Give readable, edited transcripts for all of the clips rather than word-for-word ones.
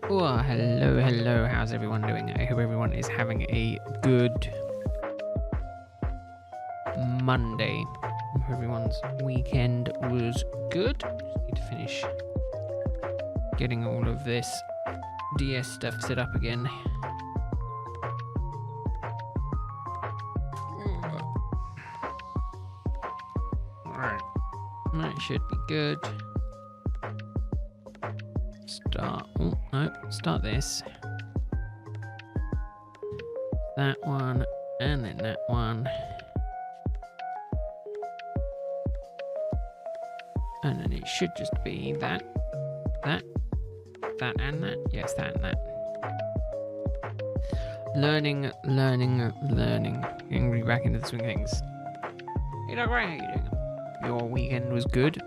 Oh, hello. How's everyone doing? I hope everyone is having a good Monday. I hope everyone's weekend was good. Just need to finish getting all of this DS stuff set up again. Alright, that should be good. Start this. That one, and then that one. And then it should just be that, and that. Yes, that and that. Learning. Getting back into the swing of things. Hey, Darkrai, how you doing? Your weekend was good?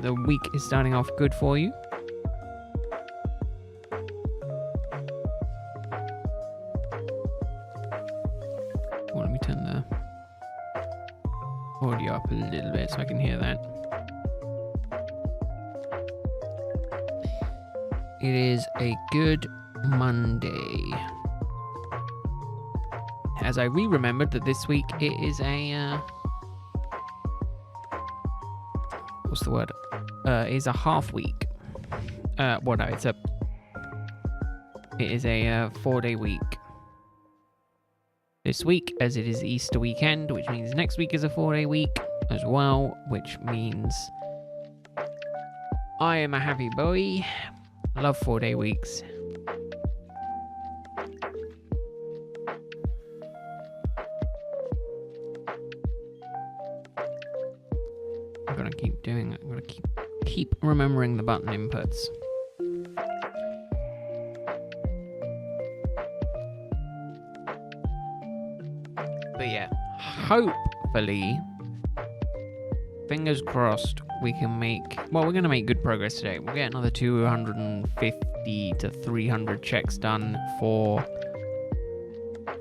The week is starting off good for you? Well, let me turn the audio up a little bit so I can hear that. It is a good Monday. As I remembered that this week it is a what's the word? Is a half week. It is a 4-day week. This week, as it is Easter weekend, which means next week is a 4-day week as well, which means I am a happy boy. I love 4-day weeks. I'm gonna keep doing it. I'm gonna keep remembering the button inputs. But yeah, hopefully, fingers crossed, we can make... Well, we're going to make good progress today. We'll get another 250 to 300 checks done for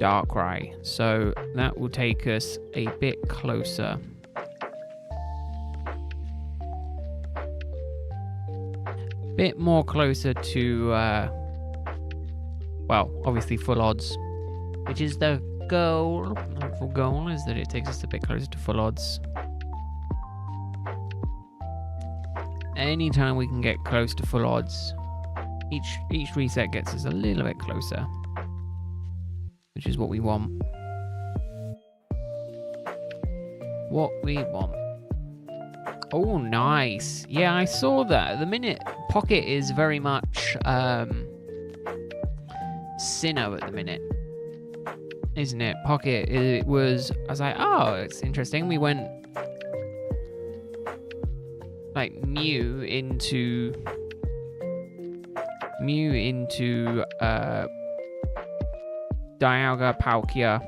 Darkrai. So that will take us a bit closer. Bit more closer to, well, obviously full odds, which is the goal. The hopeful goal is that it takes us a bit closer to full odds. Anytime we can get close to full odds, each reset gets us a little bit closer, which is what we want. What we want. Oh, nice. Yeah, I saw that. At the minute, Pocket is very much Sinnoh at the minute, isn't it? Pocket, it was... I was like, oh, it's interesting. We went like Mew into Dialga, Palkia,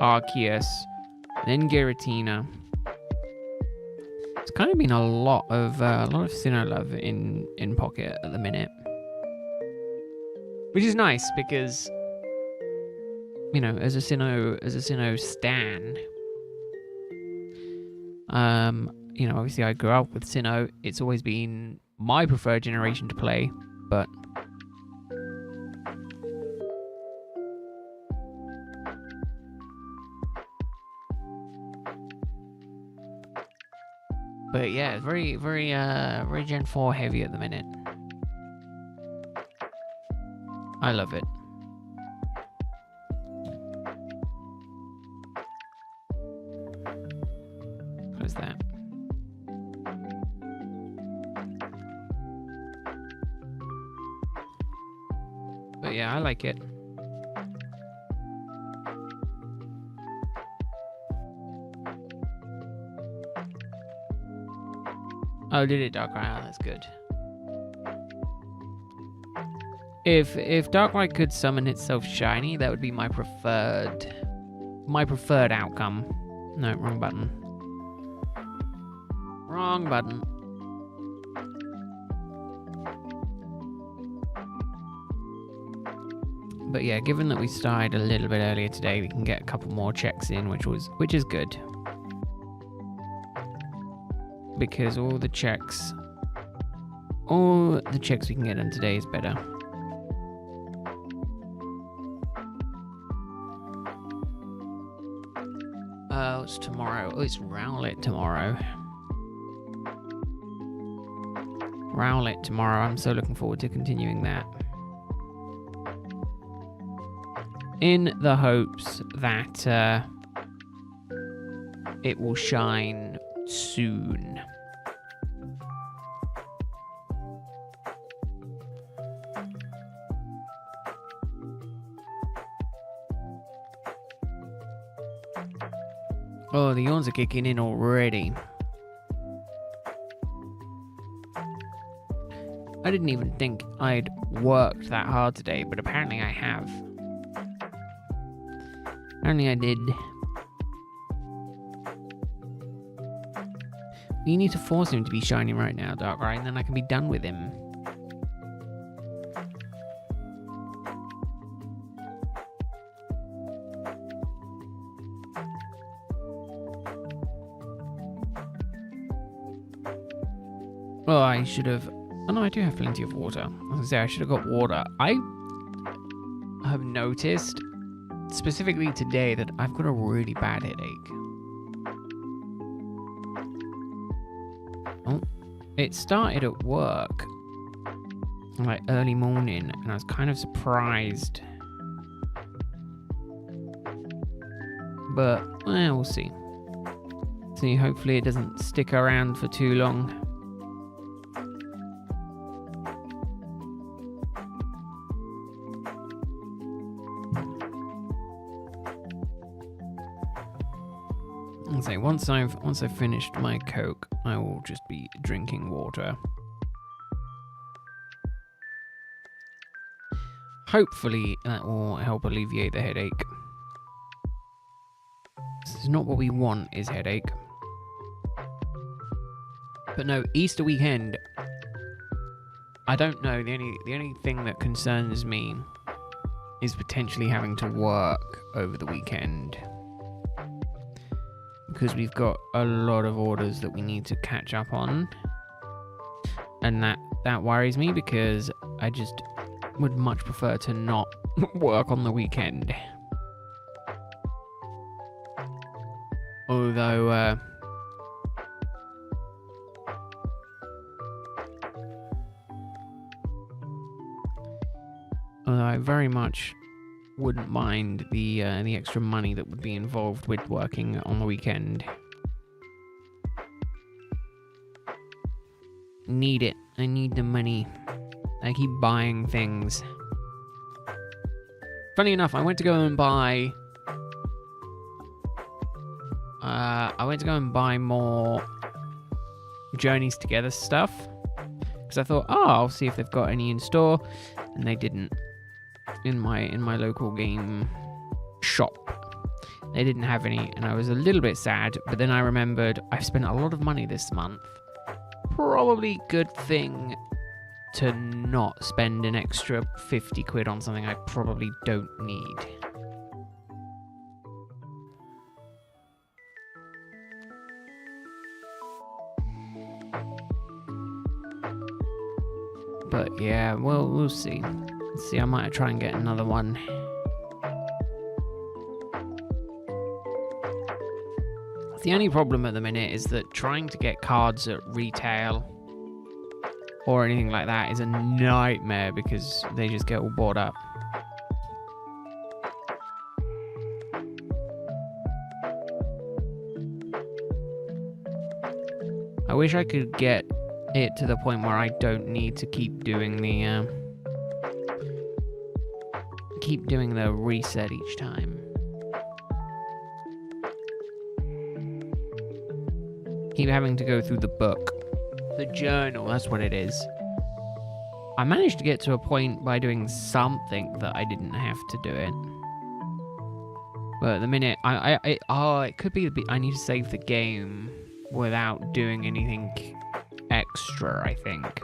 Arceus, then Giratina. It's kind of been a lot of Sinnoh love in Pocket at the minute, which is nice because, you know, as a Sinnoh stan, you know, obviously I grew up with Sinnoh. It's always been my preferred generation to play, but yeah, very Gen 4 heavy at the minute. I love it. Close that. But yeah, I like it. Oh, did it Darkrai? Oh, that's good. If Darkrai could summon itself shiny, that would be my preferred outcome. No, wrong button. Wrong button. But yeah, given that we started a little bit earlier today, we can get a couple more checks in, which is good. Because all the checks we can get in today is better. It's tomorrow. Oh, it's Rowlet tomorrow. Rowlet tomorrow. I'm so looking forward to continuing that. In the hopes that it will shine soon. Oh, the yawns are kicking in already. I didn't even think I'd worked that hard today, but apparently I have. Apparently I did. You need to force him to be shiny right now, Darkrai, and then I can be done with him. Oh, I should have... Oh no, I do have plenty of water. I was going to say, I should have got water. I have noticed, specifically today, that I've got a really bad headache. Oh, it started at work, like early morning, and I was kind of surprised. But, well, we'll see. See, hopefully it doesn't stick around for too long. I'll say once I've finished my Coke, I will just be drinking water. Hopefully that will help alleviate the headache. This is not what we want, is headache. But no, Easter weekend, I don't know, the only thing that concerns me is potentially having to work over the weekend. Because we've got a lot of orders that we need to catch up on. And that worries me, because I just would much prefer to not work on the weekend. Although, I very much wouldn't mind the extra money that would be involved with working on the weekend. Need it. I need the money. I keep buying things. Funny enough, I went to go and buy more Journeys Together stuff, because I thought, oh, I'll see if they've got any in store, and they didn't. In my local game shop, they didn't have any, and I was a little bit sad. But then I remembered I've spent a lot of money this month. Probably good thing to not spend an extra 50 quid on something I probably don't need. But yeah, well, we'll see. Let's see, I might try and get another one. The only problem at the minute is that trying to get cards at retail or anything like that is a nightmare, because they just get all bought up. I wish I could get it to the point where I don't need to keep doing the reset each time. Keep having to go through the book. The journal, that's what it is. I managed to get to a point by doing something that I didn't have to do it. But at the minute, it could be I need to save the game without doing anything extra, I think.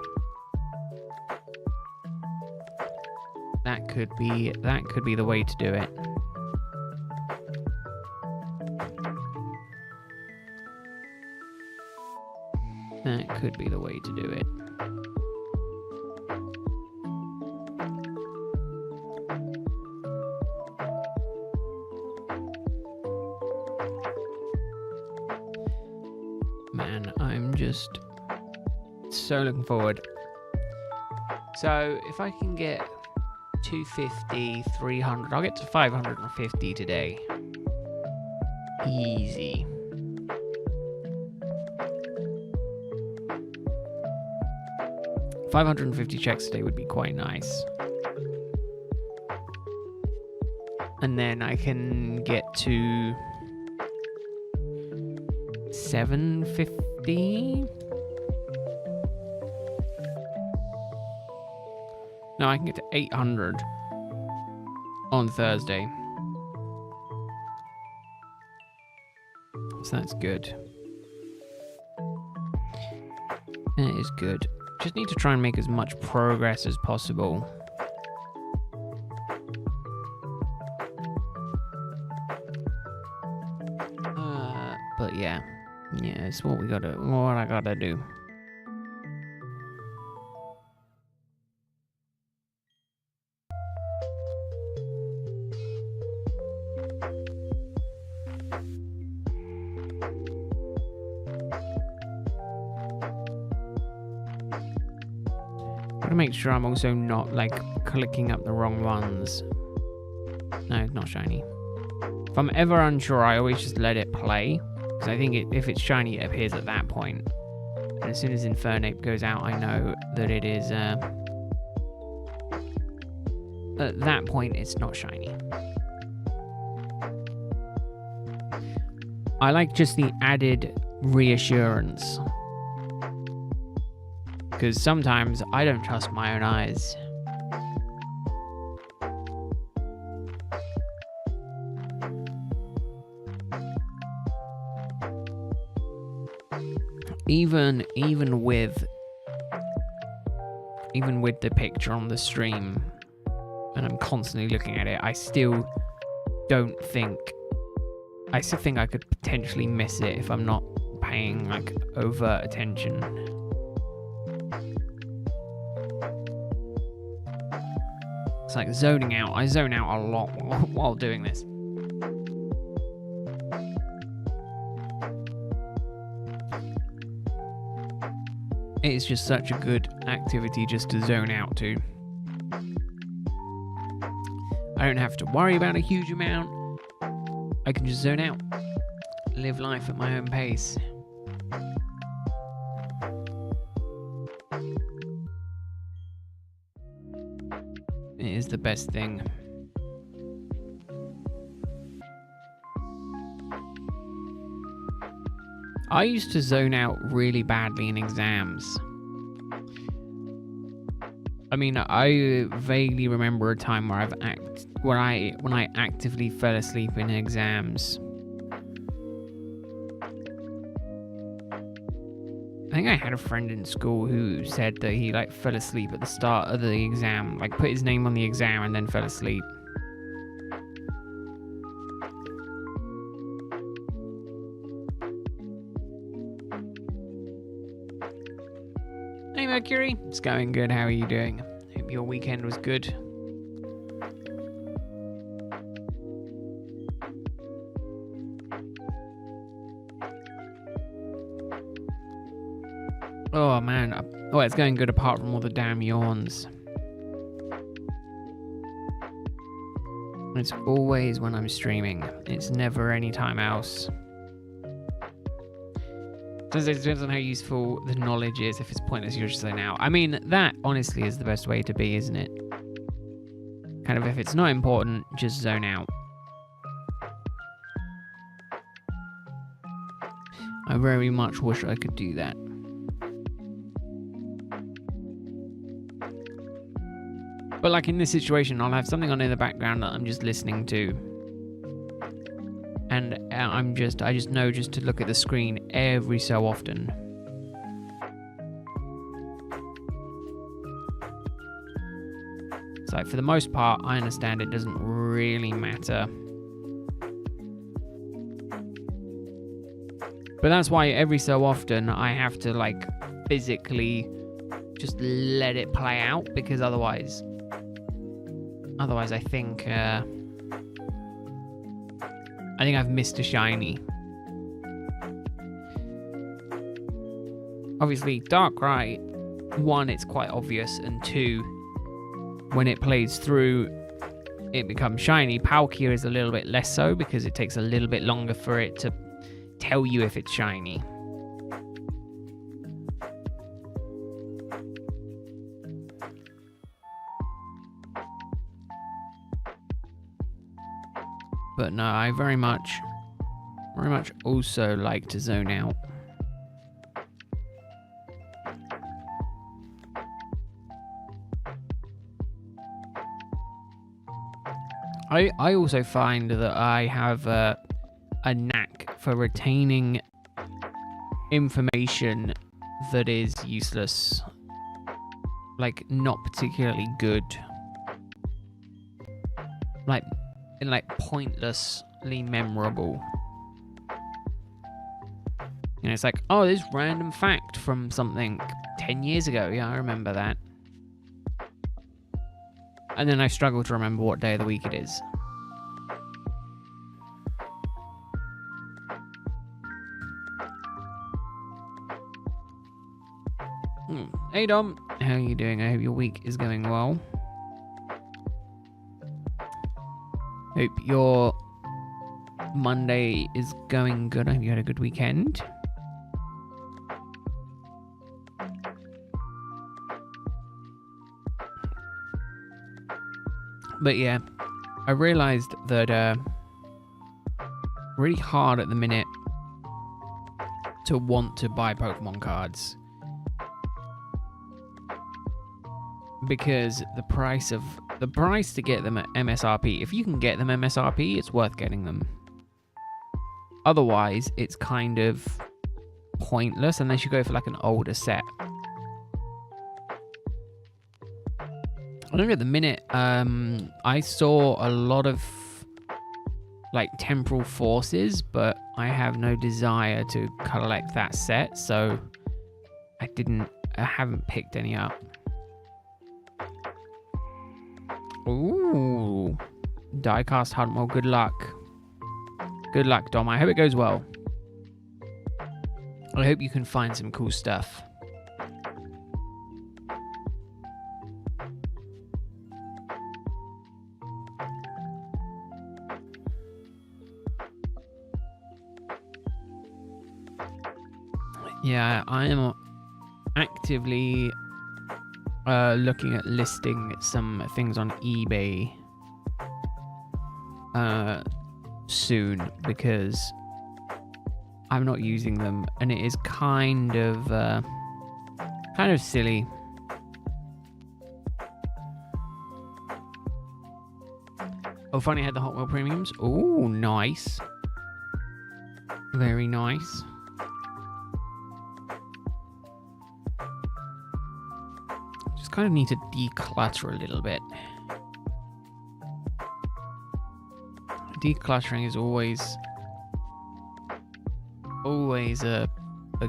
That could be the way to do it. That could be the way to do it. just so looking forward. So if I can get 250, 300, I'll get to 550 today. Easy. $550 checks today would be quite nice. And then I can get to 750. No, I can get to 800 on Thursday. So that's good. It is good. Just need to try and make as much progress as possible. But yeah, it's what I gotta do. Gotta make sure I'm also not like clicking up the wrong ones. No, it's not shiny. If I'm ever unsure, I always just let it play. Because I think if it's shiny, it appears at that point. And as soon as Infernape goes out, I know that it is... at that point, it's not shiny. I like just the added reassurance. Because sometimes I don't trust my own eyes. Even with the picture on the stream, and I'm constantly looking at it, I still think I could potentially miss it if I'm not paying like overt attention. It's like zoning out. I zone out a lot while doing this. It is just such a good activity just to zone out to. I don't have to worry about a huge amount. I can just zone out. Live life at my own pace. It is the best thing. I used to zone out really badly in exams. I mean, I vaguely remember a time where when I actively fell asleep in exams. I think I had a friend in school who said that he like fell asleep at the start of the exam, like put his name on the exam and then fell asleep. Hey Mercury, it's going good. How are you doing? Hope your weekend was good. Oh man, it's going good apart from all the damn yawns. It's always when I'm streaming. It's never any time else. It depends on how useful the knowledge is. If it's pointless, you're just zone out. I mean, that honestly is the best way to be, isn't it? Kind of, if it's not important, just zone out. I very much wish I could do that. But like in this situation, I'll have something on in the background that I'm just listening to. And I just know just to look at the screen every so often. So for the most part, I understand it doesn't really matter. But that's why every so often I have to like physically just let it play out, because otherwise I think I've missed a shiny. obviously Darkrai, one, it's quite obvious, and two, when it plays through, it becomes shiny. Palkia is a little bit less so because it takes a little bit longer for it to tell you if it's shiny. But no, I very much also like to zone out. I also find that I have a knack for retaining information that is useless, like not particularly good, like pointlessly memorable. You know, it's like, oh, this random fact from something 10 years ago. Yeah, I remember that. And then I struggle to remember what day of the week it is. Hey Dom, how are you doing? I hope your week is going well. Hope your Monday is going good. I hope you had a good weekend. But yeah, I realized that really hard at the minute to want to buy Pokemon cards, because the price to get them at MSRP, if you can get them MSRP, it's worth getting them. Otherwise, it's kind of pointless unless you go for like an older set. I don't know, at the minute, I saw a lot of like Temporal Forces, but I have no desire to collect that set, so I haven't picked any up. Ooh, Diecast Hunt. Well, good luck. Good luck, Dom. I hope it goes well. I hope you can find some cool stuff. Yeah, I am actively looking at listing some things on eBay soon, because I'm not using them, and it is kind of silly. Oh, finally had the Hot Wheel premiums. Oh, nice. Very nice. Just kind of need to declutter a little bit. Decluttering is always a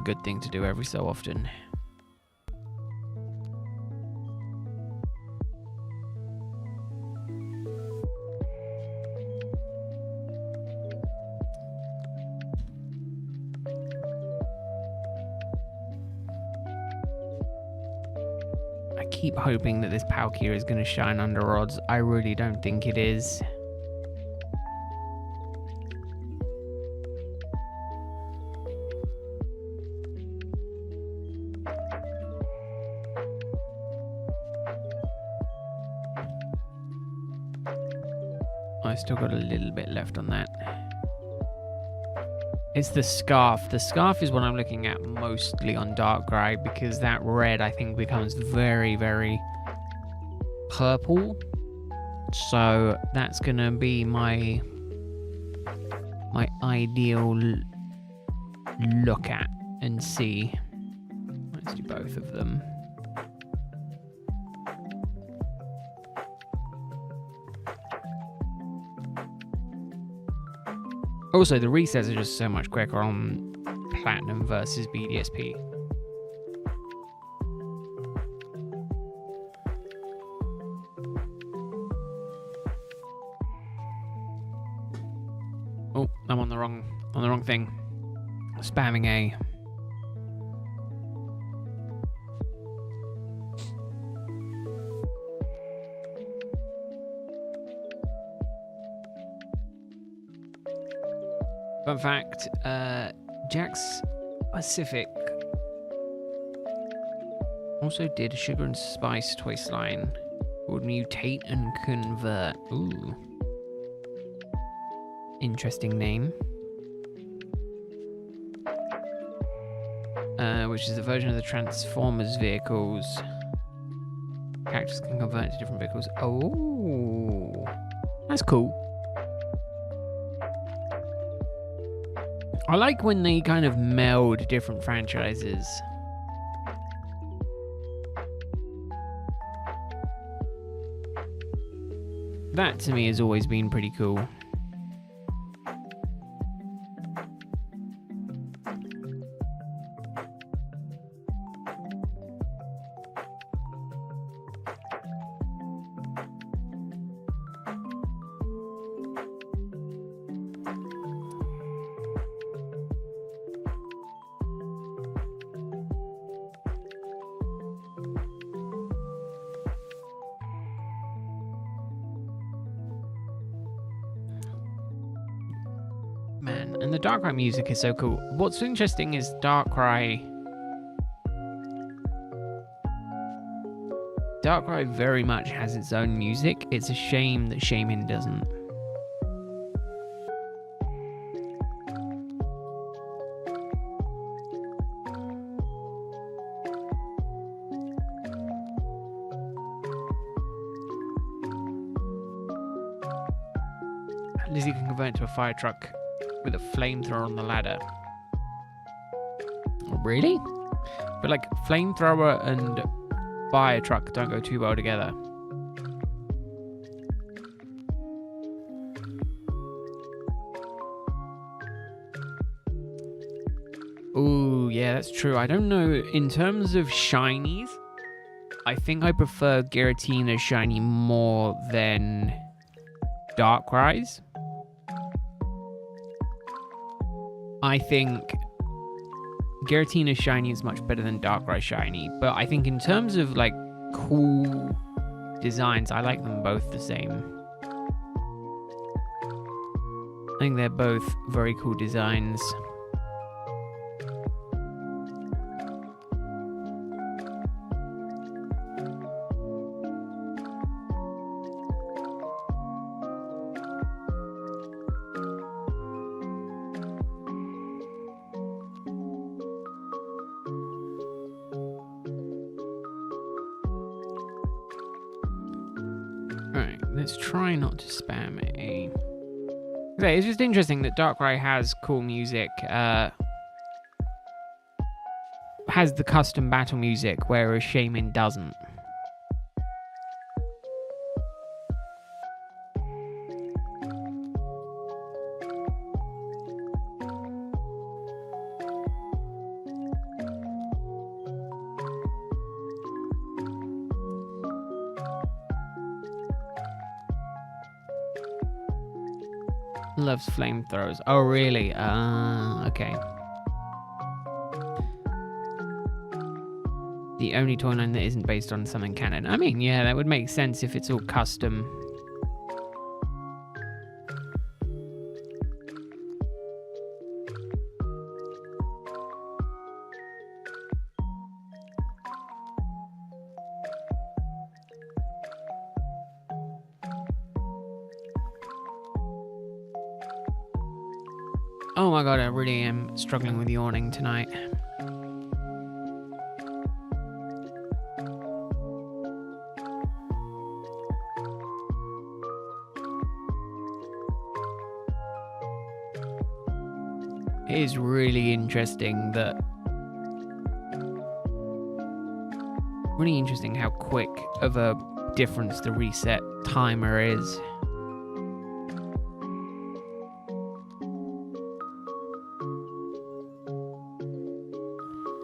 good thing to do every so often. I keep hoping that this Palkia is going to shine under odds. I really don't think it is. I still got a little bit left on that. It's the scarf. The scarf is what I'm looking at mostly on Darkrai, because that red, I think, becomes very, very purple. So that's gonna be my ideal look at and see. Let's do both of them. Also, the resets are just so much quicker on Platinum versus BDSP. Oh, I'm on the wrong thing. Spamming A. Fun fact, Jack's Pacific also did a Sugar and Spice toy line called Mutate and Convert. Ooh. Interesting name. Which is a version of the Transformers vehicles. Characters can convert into different vehicles. Oh, that's cool. I like when they kind of meld different franchises. That to me has always been pretty cool. Man, and the Darkrai music is so cool. What's interesting is Darkrai very much has its own music. It's a shame that Shaman doesn't. Lizzie can convert into a fire truck with a flamethrower on the ladder. Really? But like flamethrower and fire truck don't go too well together. Ooh, yeah, that's true. I don't know. In terms of shinies, I think I prefer Giratina shiny more than Darkrai's. I think Giratina shiny is much better than Darkrai shiny, but I think in terms of like cool designs, I like them both the same. I think they're both very cool designs. Alright, let's try not to spam a... Okay, it's just interesting that Darkrai has cool music, has the custom battle music, whereas Shaman doesn't. Loves flamethrowers. Oh, really? Okay. The only toy line that isn't based on something canon. I mean, yeah, that would make sense if it's all custom. Oh my god, I really am struggling with yawning tonight. It is really interesting that... Really interesting how quick of a difference the reset timer is.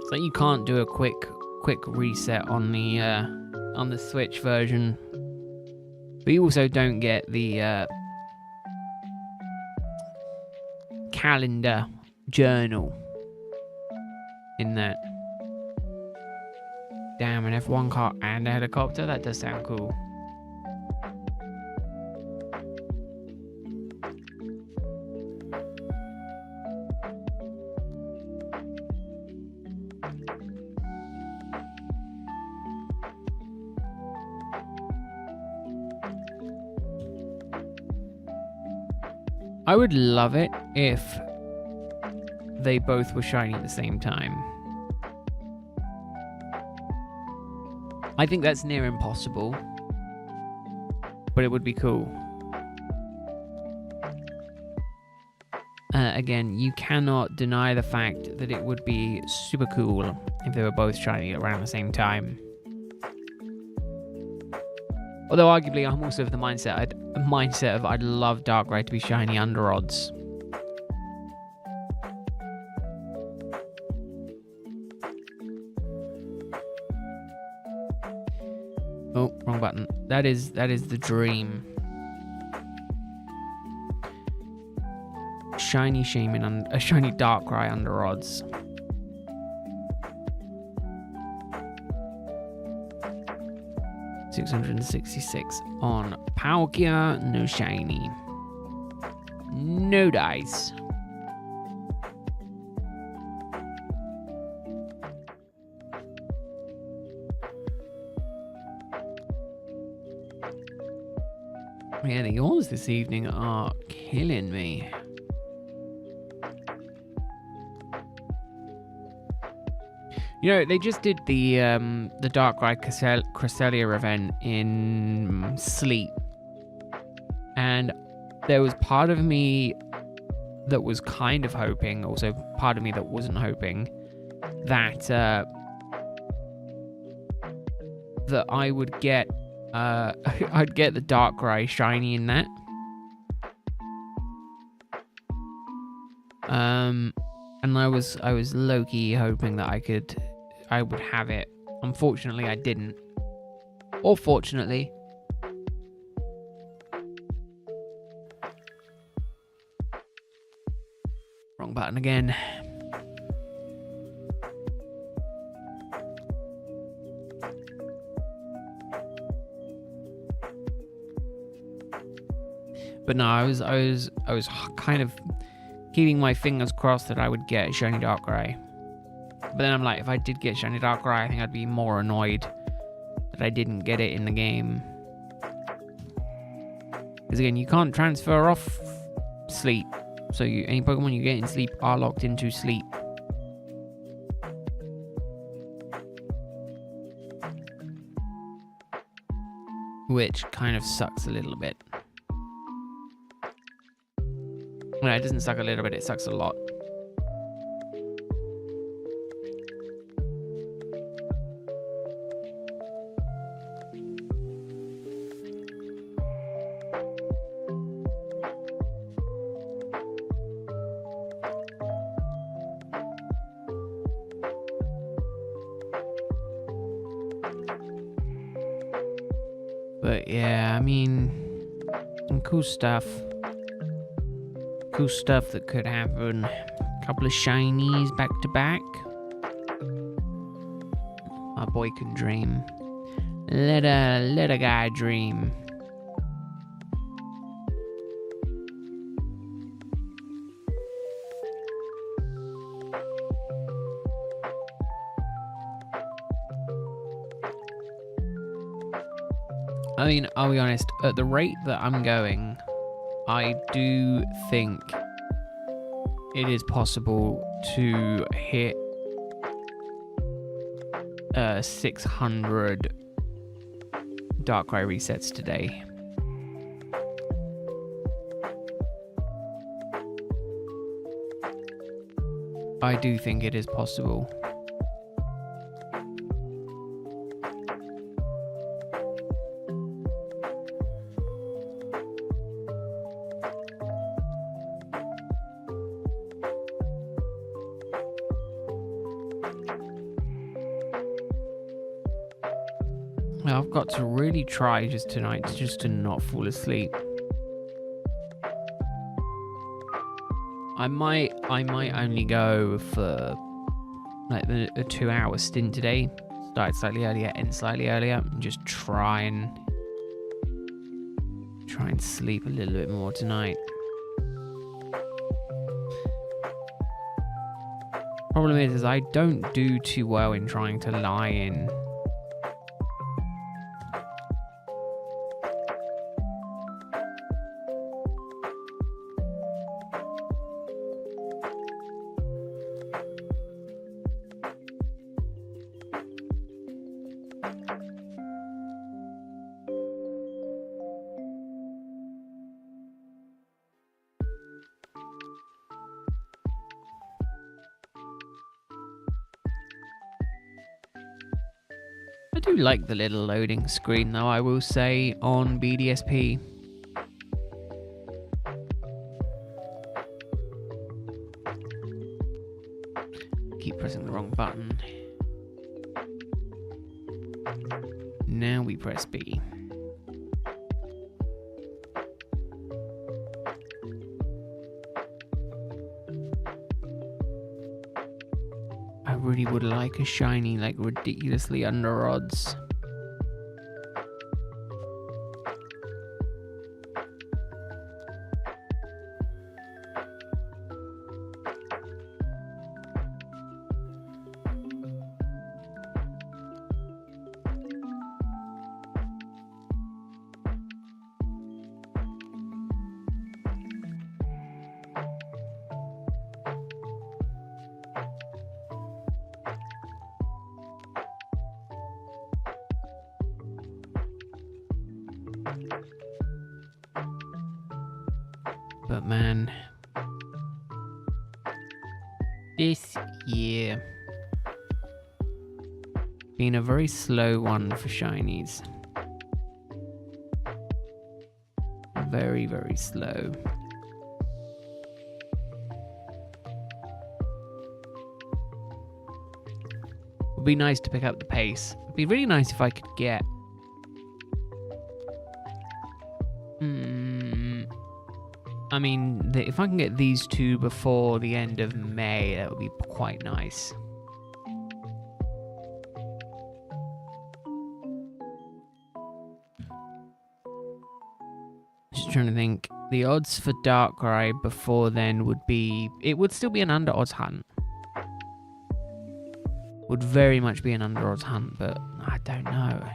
It's like you can't do a quick reset on the Switch version, but you also don't get the calendar journal in that. Damn, an F1 car and a helicopter? That does sound cool. I would love it if they both were shiny at the same time. I think that's near impossible, but it would be cool. Again, you cannot deny the fact that it would be super cool if they were both shiny around the same time. Although arguably, I'm also of the mindset of I'd love Darkrai to be shiny under odds. Oh, wrong button. That is the dream. Shiny shiny Darkrai under odds. $666 on Palkia, no shiny. No dice. Yeah, the yaws this evening are killing me. You know, they just did the Darkrai Cresselia event in Sleep. And there was part of me that was kind of hoping, also part of me that wasn't hoping, that that I would get I'd get the Darkrai shiny in that. And I was low-key hoping that I would have it. Unfortunately, I didn't. Or fortunately. Wrong button again. But no, I was kind of keeping my fingers crossed that I would get shiny Darkrai. But then I'm like, if I did get shiny Darkrai, I think I'd be more annoyed that I didn't get it in the game. Because again, you can't transfer off Sleep. So any Pokemon you get in Sleep are locked into Sleep. Which kind of sucks a little bit. No, it doesn't suck a little bit, it sucks a lot. But yeah, I mean, cool stuff. Cool stuff that could happen. A couple of shinies back to back. My boy can dream. Let a guy dream. I mean, I'll be honest, at the rate that I'm going, I do think it is possible to hit 600 Darkrai resets today. I do think it is possible. I've got to really try just tonight just to not fall asleep. I might only go for like a 2-hour stint today. Start slightly earlier, end slightly earlier, and just try and sleep a little bit more tonight. Problem is I don't do too well in trying to lie in. I do like the little loading screen though, I will say, on BDSP. Keep pressing the wrong button. Now we press B. I really would like a shiny, like ridiculously under odds. But man, this year been a very slow one for shinies. Very, very slow. Would be nice to pick up the pace. It'd be really nice if I could get I mean, if I can get these two before the end of May, that would be quite nice. Just trying to think. The odds for Darkrai before then would be... It would still be an under odds hunt. Would very much be an under odds hunt, but I don't know.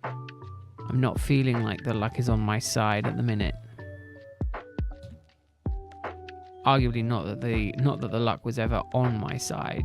I'm not feeling like the luck is on my side at the minute. Arguably not that the luck was ever on my side.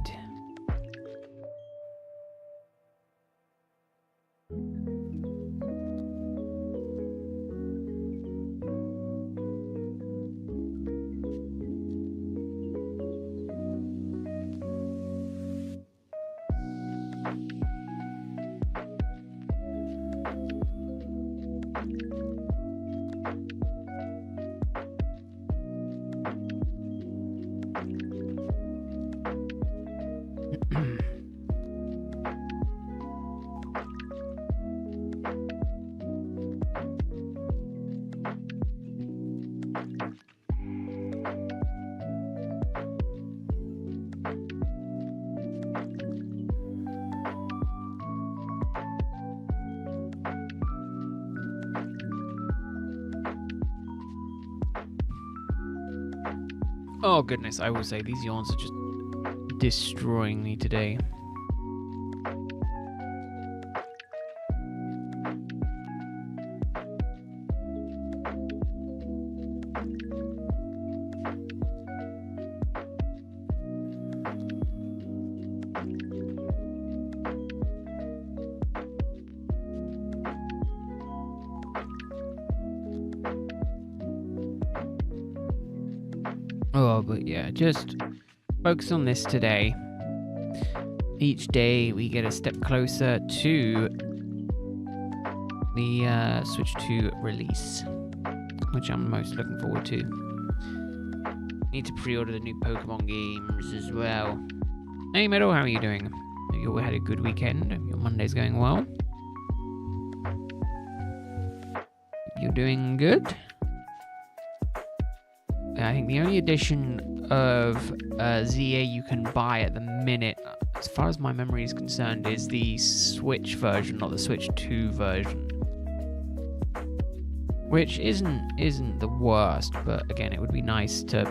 Oh goodness, I will say these yawns are just destroying me today. Oh, but yeah, just focus on this today. Each day we get a step closer to the Switch 2 release, which I'm most looking forward to. Need to pre-order the new Pokemon games as well. Hey Meadow, how are you doing? You had a good weekend. Your Monday's going well. You're doing good? I think the only edition of ZA you can buy at the minute, as far as my memory is concerned, is the Switch version, not the Switch 2 version. Which isn't the worst, but again, it would be nice to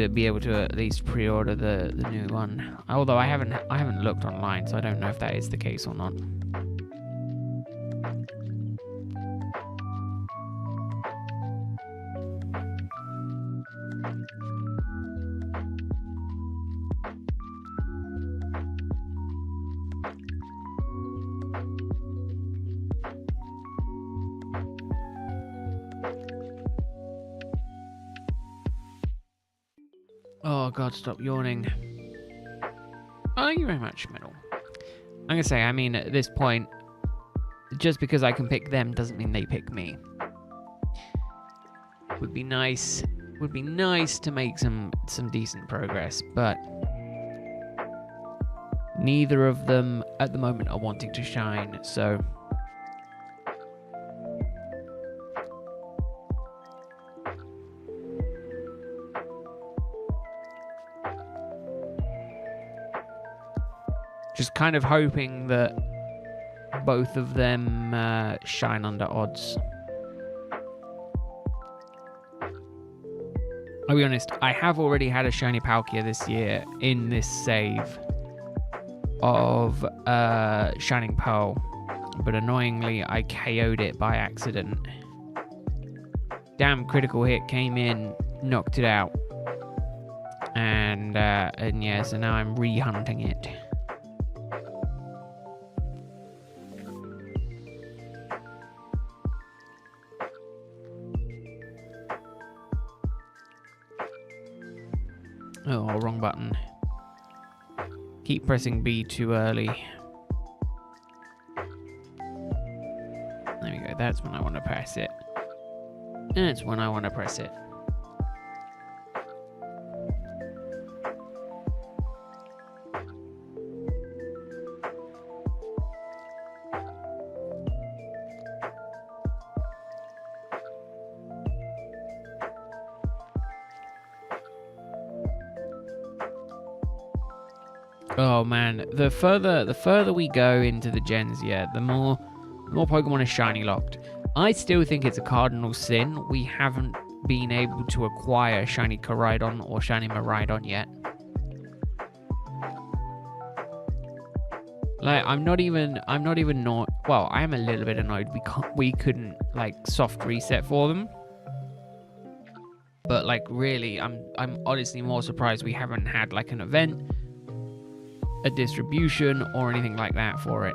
be able to at least pre-order the new one. Although I haven't looked online, so I don't know if that is the case or not. Oh god, stop yawning. Thank you very much, Metal. I'm gonna say, I mean, at this point, just because I can pick them doesn't mean they pick me. Would be nice to make some decent progress, but neither of them at the moment are wanting to shine, so just kind of hoping that both of them shine under odds. I'll be honest, I have already had a shiny Palkia this year in this save of Shining Pearl, but annoyingly I KO'd it by accident. Damn critical hit came in, knocked it out, and yeah, so now I'm re-hunting it. Oh, wrong button. Keep pressing B too early. There we go, that's when I want to press it. That's when I want to press it. Oh man, the further we go into the gens, yeah, the more Pokemon is shiny locked. I still think it's a cardinal sin we haven't been able to acquire shiny Koraidon or shiny Miraidon yet. Like, I'm not even well, I am a little bit annoyed we couldn't like soft reset for them. But like really, I'm honestly more surprised we haven't had like an event, a distribution, or anything like that for it.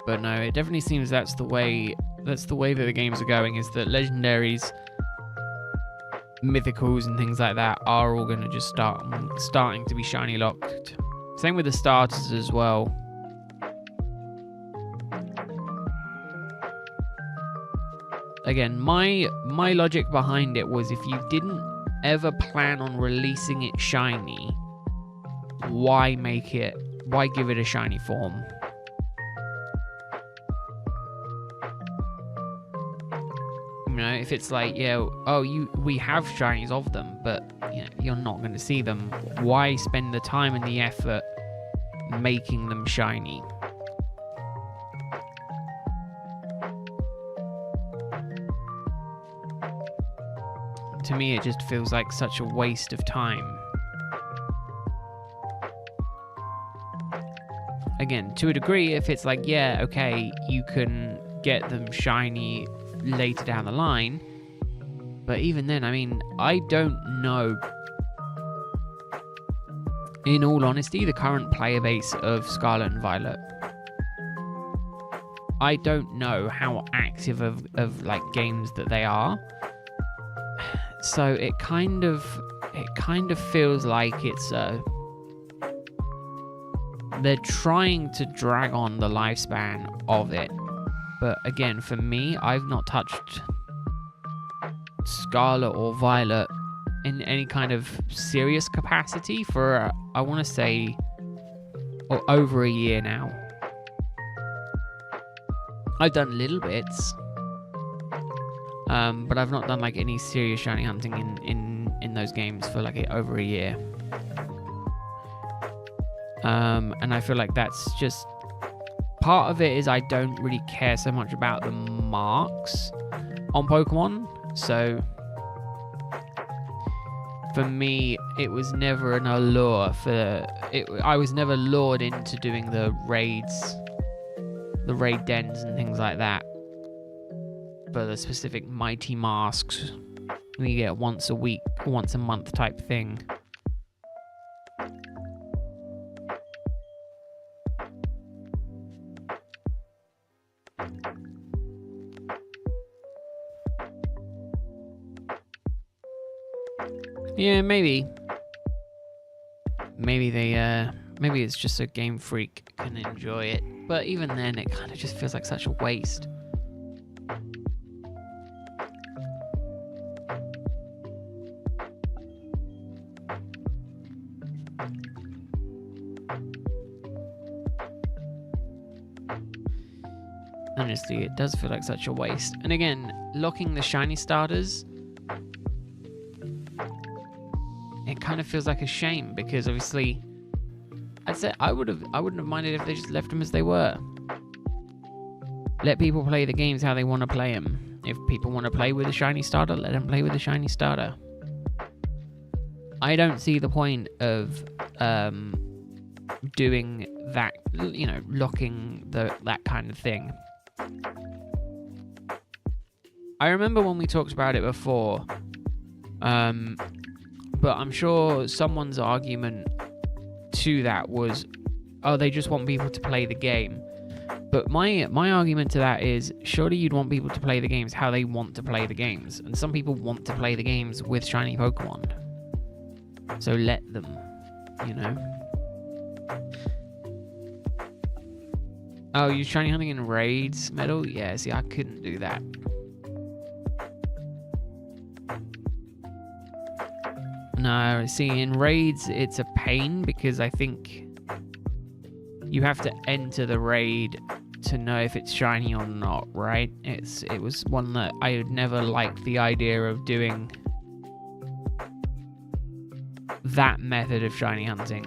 But no, it definitely seems that's the way that the games are going, is that legendaries, mythicals and things like that are all going to just starting to be shiny locked. Same with the starters as well. Again, my logic behind it was, if you didn't ever plan on releasing it shiny, why give it a shiny form? You know, if it's like, yeah, we have shinies of them, but you know, you're not going to see them. Why spend the time and the effort making them shiny? To me, it just feels like such a waste of time. Again, to a degree, if it's like, yeah, okay, you can get them shiny later down the line, but even then, I mean, I don't know, in all honesty, the current player base of Scarlet and Violet. I don't know how active of like games that they are. So it kind of feels like it's they're trying to drag on the lifespan of it. But again, for me, I've not touched Scarlet or Violet in any kind of serious capacity for I want to say over a year now. I've done little bits. But I've not done like any serious shiny hunting in those games for like over a year. And I feel like that's just part of it, is I don't really care so much about the marks on Pokemon. So for me, it was never an allure I was never lured into doing the raids, the raid dens and things like that. For the specific mighty masks we get once a week, once a month type thing. Yeah, maybe. Maybe they, maybe it's just so Game Freak can enjoy it. But even then, it kind of just feels like such a waste. Honestly, it does feel like such a waste. And again, locking the shiny starters, it kind of feels like a shame because obviously, I'd say I wouldn't have minded if they just left them as they were. Let people play the games how they want to play them. If people want to play with a shiny starter, let them play with a shiny starter. I don't see the point of doing that, you know, locking that kind of thing. I remember when we talked about it before, but I'm sure someone's argument to that was, oh, they just want people to play the game. But my argument to that is, surely you'd want people to play the games how they want to play the games. And some people want to play the games with shiny Pokemon. So let them, you know? Oh, you're shiny hunting in raids, Metal? Yeah, see, I couldn't do that. No, see, in raids, it's a pain because I think you have to enter the raid to know if it's shiny or not, right? It was one that I would never like the idea of doing that method of shiny hunting.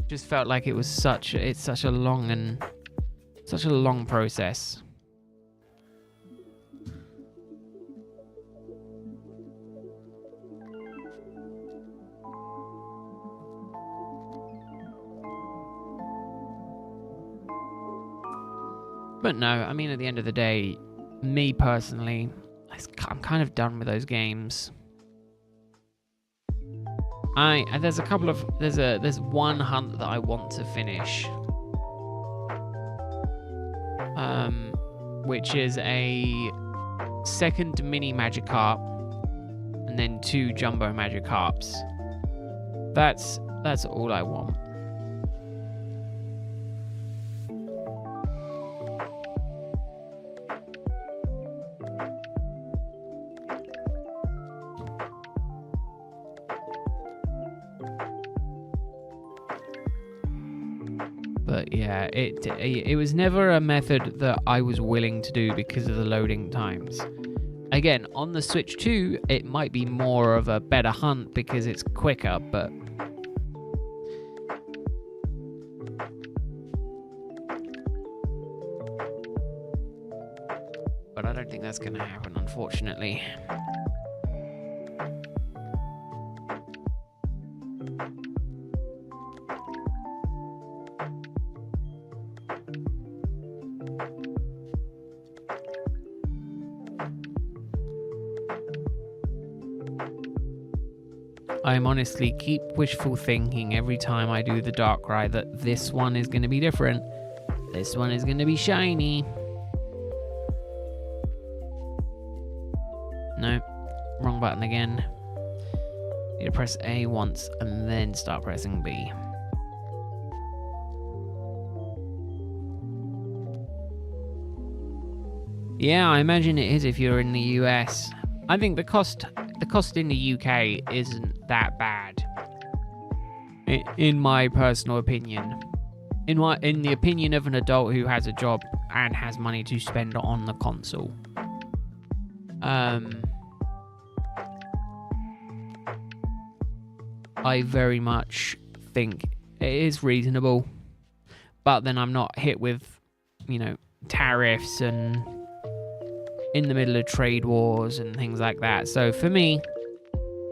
Just felt like it was such a long process. But no, I mean, at the end of the day, me personally, I'm kind of done with those games. There's one hunt that I want to finish, which is a second mini Magikarp and then 2 jumbo Magikarps. That's all I want. But yeah, it was never a method that I was willing to do because of the loading times. Again, on the Switch 2, it might be more of a better hunt because it's quicker, but I don't think that's going to happen, unfortunately. I'm honestly keep wishful thinking every time I do the Darkrai that this one is going to be different. This one is going to be shiny. No, wrong button again. Need to press A once and then start pressing B. Yeah, I imagine it is if you're in the US. I think the cost in the UK isn't that bad, in my personal opinion. In the opinion of an adult who has a job and has money to spend on the console. I very much think it is reasonable, but then I'm not hit with, you know, tariffs and in the middle of trade wars and things like that. So for me,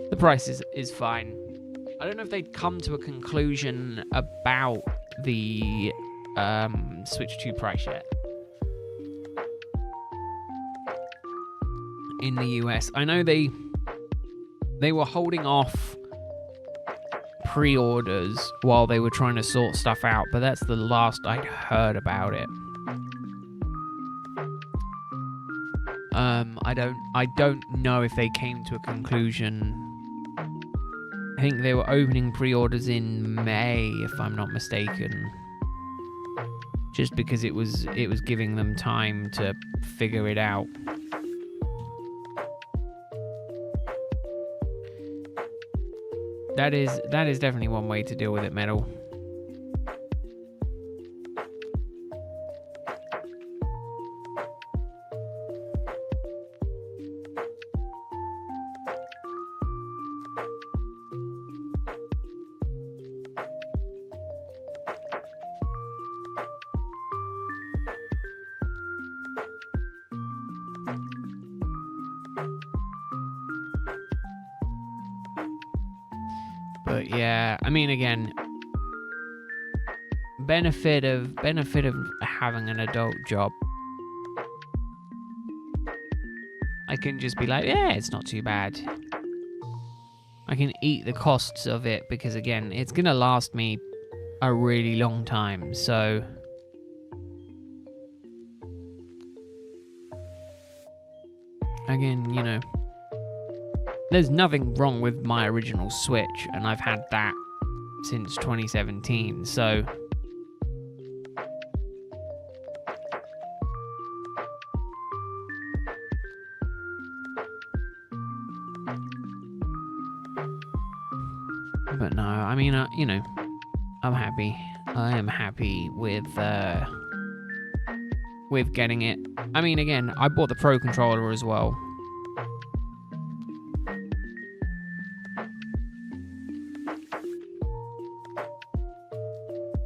the price is fine. I don't know if they'd come to a conclusion about the Switch 2 price yet. In the US, I know they were holding off pre-orders while they were trying to sort stuff out, but that's the last I'd heard about it. I don't know if they came to a conclusion I think they were opening pre-orders in May, if I'm not mistaken. Just because it was giving them time to figure it out. That is definitely one way to deal with it, Metal. But yeah, I mean, again, benefit of having an adult job. I can just be like, yeah, it's not too bad. I can eat the costs of it because, again, it's gonna last me a really long time. So again, you know, there's nothing wrong with my original Switch, and I've had that since 2017, so but no, I mean, you know, I'm happy. I am happy with getting it. I mean, again, I bought the Pro controller as well.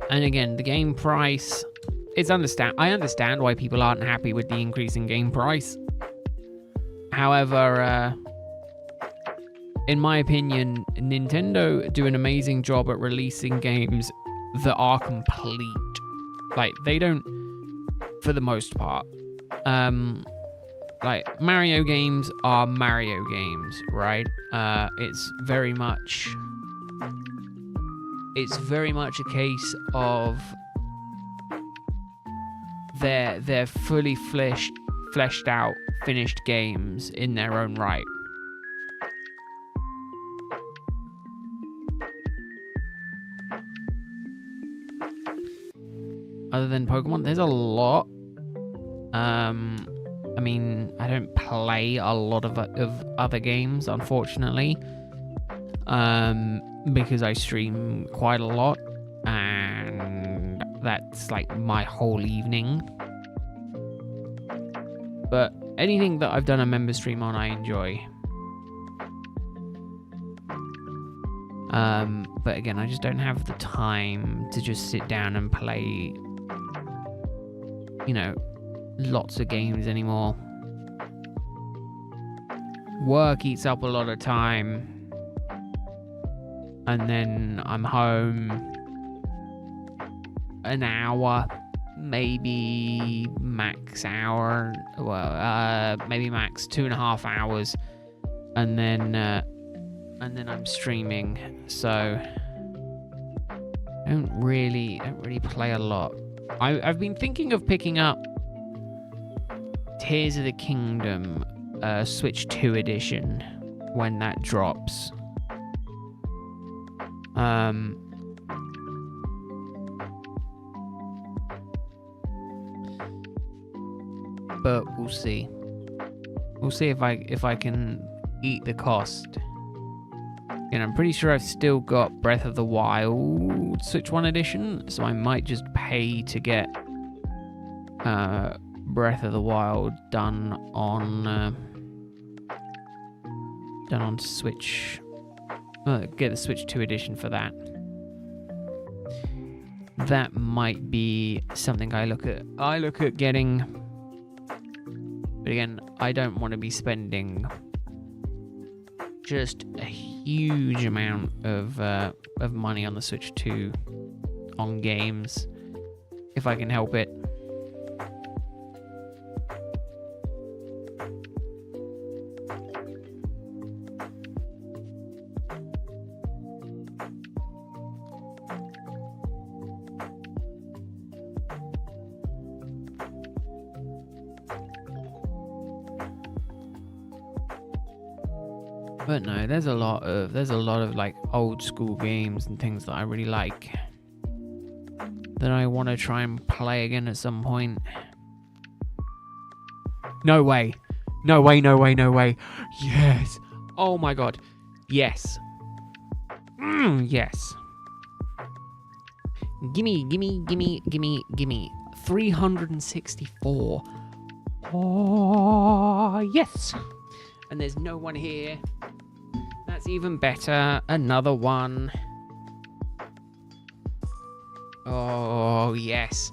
And again, the game price, I understand why people aren't happy with the increase in game price. However, in my opinion, Nintendo do an amazing job at releasing games that are complete. Like, they don't, for the most part. Like, Mario games are Mario games, right? It's very much a case of they're fully fleshed out, finished games in their own right. Other than Pokemon, there's a lot. I mean, I don't play a lot of other games, unfortunately. Because I stream quite a lot, and that's like my whole evening. But anything that I've done a member stream on, I enjoy. But again, I just don't have the time to just sit down and play, you know, lots of games anymore. Work eats up a lot of time. And then I'm home an hour, maybe max hour, maybe max 2.5 hours, and then I'm streaming. So I don't really play a lot. I've been thinking of picking up Tears of the Kingdom, Switch 2 edition, when that drops. But we'll see. We'll see if I can eat the cost. And I'm pretty sure I've still got Breath of the Wild Switch 1 edition, so I might just pay to get Breath of the Wild done on Switch. Get the Switch 2 edition for that. That might be something I look at getting. But again, I don't want to be spending just a huge amount of money on the Switch 2 on games if I can help it. But no, there's a lot of like old school games and things that I really like that I want to try and play again at some point. No way. No way, no way, no way. Yes. Oh my god. Yes. Yes. Gimme, gimme, gimme, gimme, gimme. 364. Oh, yes. And there's no one here. That's even better. Another one. Oh, yes.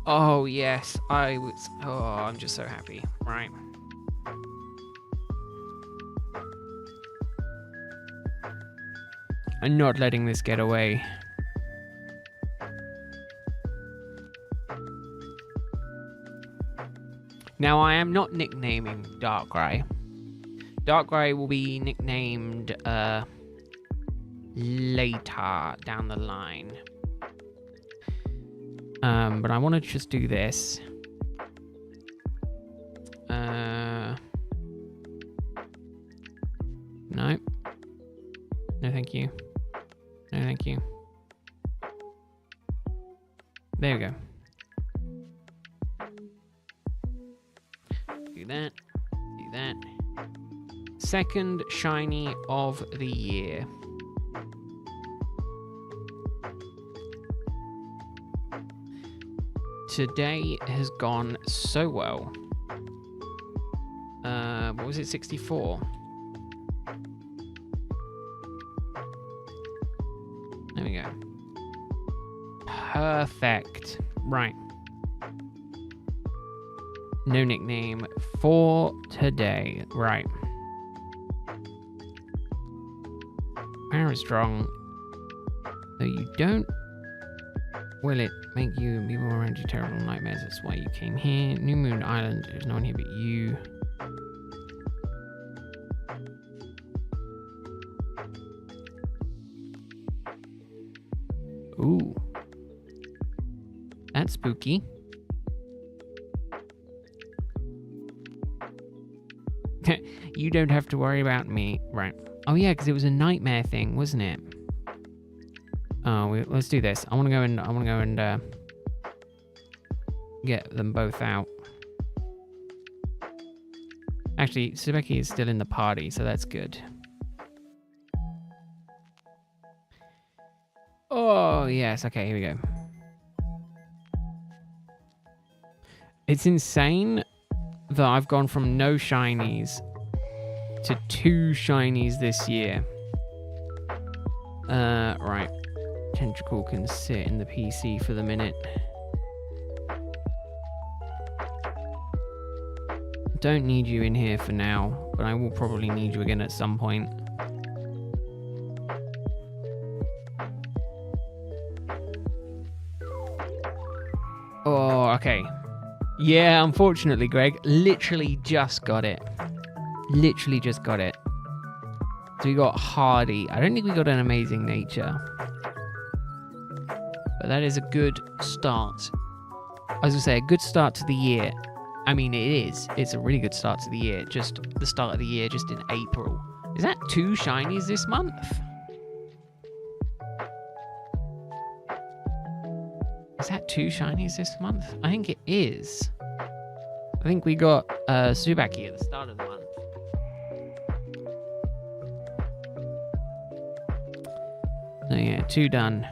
Oh, yes. I'm just so happy. Right. I'm not letting this get away. Now, I am not nicknaming Darkrai. Darkrai will be nicknamed later down the line. But I want to just do this. No. No, thank you. No, thank you. There we go. Do that. Do that. Second shiny of the year. Today has gone so well. What was it, 64? There we go. Perfect. Right. No nickname for today. Right. Very strong. Though you don't. Will it make you and people around you terrible nightmares? That's why you came here. New Moon Island. There's no one here but you. Ooh. That's spooky. You don't have to worry about me. Right. Oh yeah, because it was a nightmare thing, wasn't it? Oh, let's do this. I want to go and get them both out. Actually, Subeki is still in the party, so that's good. Oh, yes. Okay, here we go. It's insane that I've gone from no shinies to 2 shinies this year. Right. Tentacle can sit in the PC for the minute. Don't need you in here for now, but I will probably need you again at some point. Oh, okay. Yeah, unfortunately, Greg, literally just got it. Literally just got it. So we got Hardy. I don't think we got an Amazing Nature. But that is a good start. I was going to say, a good start to the year. I mean, it is. It's a really good start to the year. Just the start of the year, just in April. Is that 2 shinies this month? Is that 2 shinies this month? I think it is. I think we got Subaki at the start of the month. So yeah, 2 done.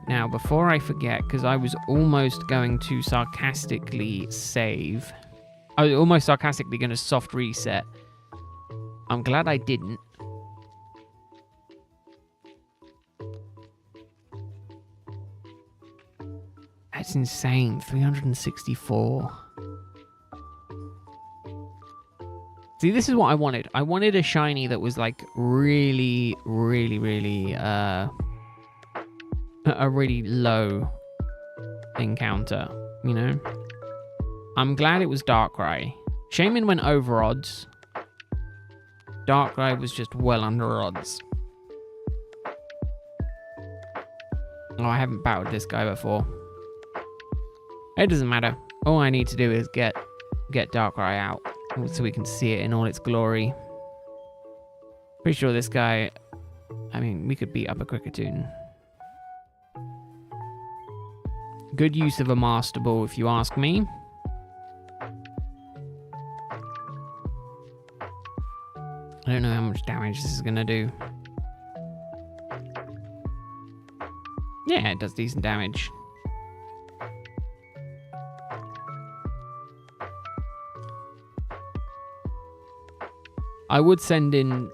Now, before I forget, because I was almost going to sarcastically save. I was almost sarcastically going to soft reset. I'm glad I didn't. That's insane. 364. See, this is what I wanted. I wanted a shiny that was like really, really, really, a really low encounter, you know? I'm glad it was Darkrai. Shaman went over odds. Darkrai was just well under odds. Oh, I haven't battled this guy before. It doesn't matter. All I need to do is get Darkrai out so we can see it in all its glory. Pretty sure this guy... I mean, we could beat up a Cricketune. Good use of a Master Ball, if you ask me. I don't know how much damage this is going to do. Yeah, it does decent damage. I would send in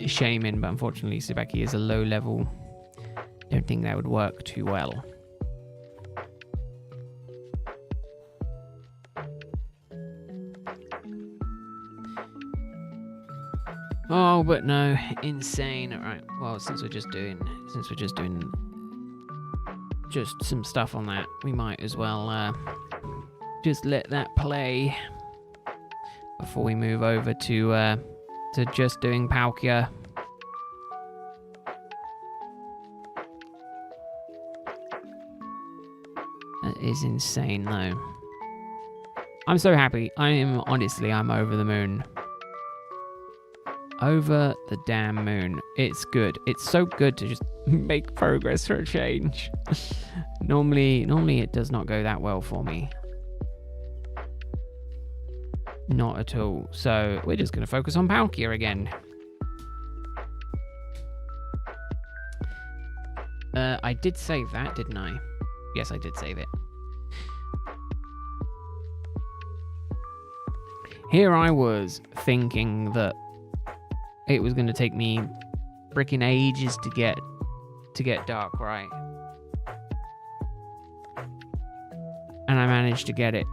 Shaman, but unfortunately Tsubaki is a low level. Don't think that would work too well. Oh, but no, insane. Alright, well, since we're just doing just some stuff on that, we might as well just let that play before we move over to just doing Palkia. That is insane, though. I'm so happy. I'm over the moon. Over the damn moon. It's good. It's so good to just make progress for a change. Normally it does not go that well for me. Not at all. So we're just going to focus on Palkia again. I did save that, didn't I? Yes, I did save it. Here I was thinking that it was going to take me freaking ages to get Darkrai. And I managed to get it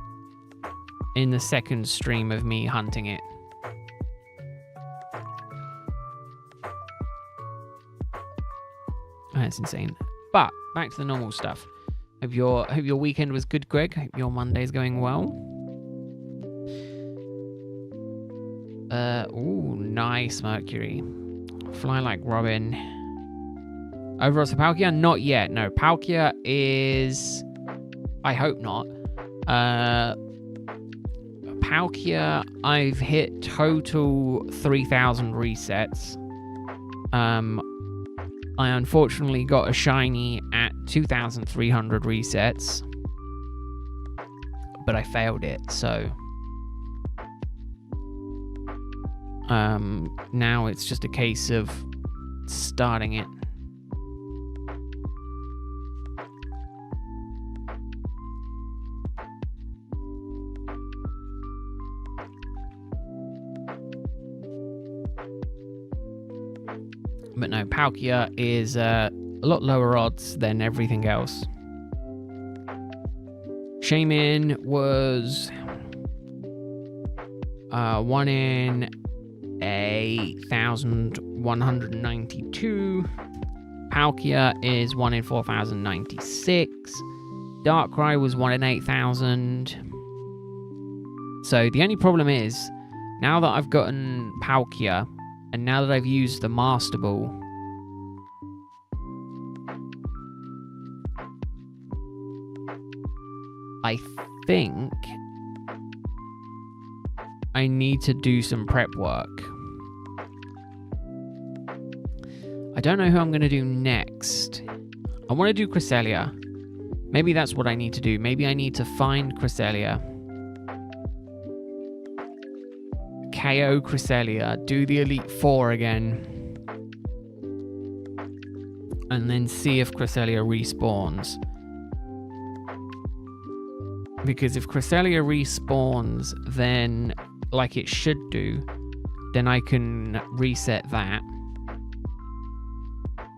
in the second stream of me hunting it. That's insane. But back to the normal stuff. Hope your weekend was good, Greg. Hope your Monday's going well. Ooh, nice Mercury. Fly like Robin. Overall to Palkia? Not yet. No, Palkia is... I hope not. Palkia, I've hit total 3,000 resets. I unfortunately got a shiny at 2,300 resets. But I failed it, so... now it's just a case of starting it. But no, Palkia is a lot lower odds than everything else. Shaman was 1 in 1,192. Palkia is 1 in 4,096. Darkrai was 1 in 8,000. So the only problem is, now that I've gotten Palkia, and now that I've used the Master Ball, I think I need to do some prep work. I don't know who I'm going to do next. I want to do Cresselia. Maybe that's what I need to do. Maybe I need to find Cresselia, KO Cresselia, do the Elite Four again, and then see if Cresselia respawns. Because if Cresselia respawns, then, like it should do, then I can reset that.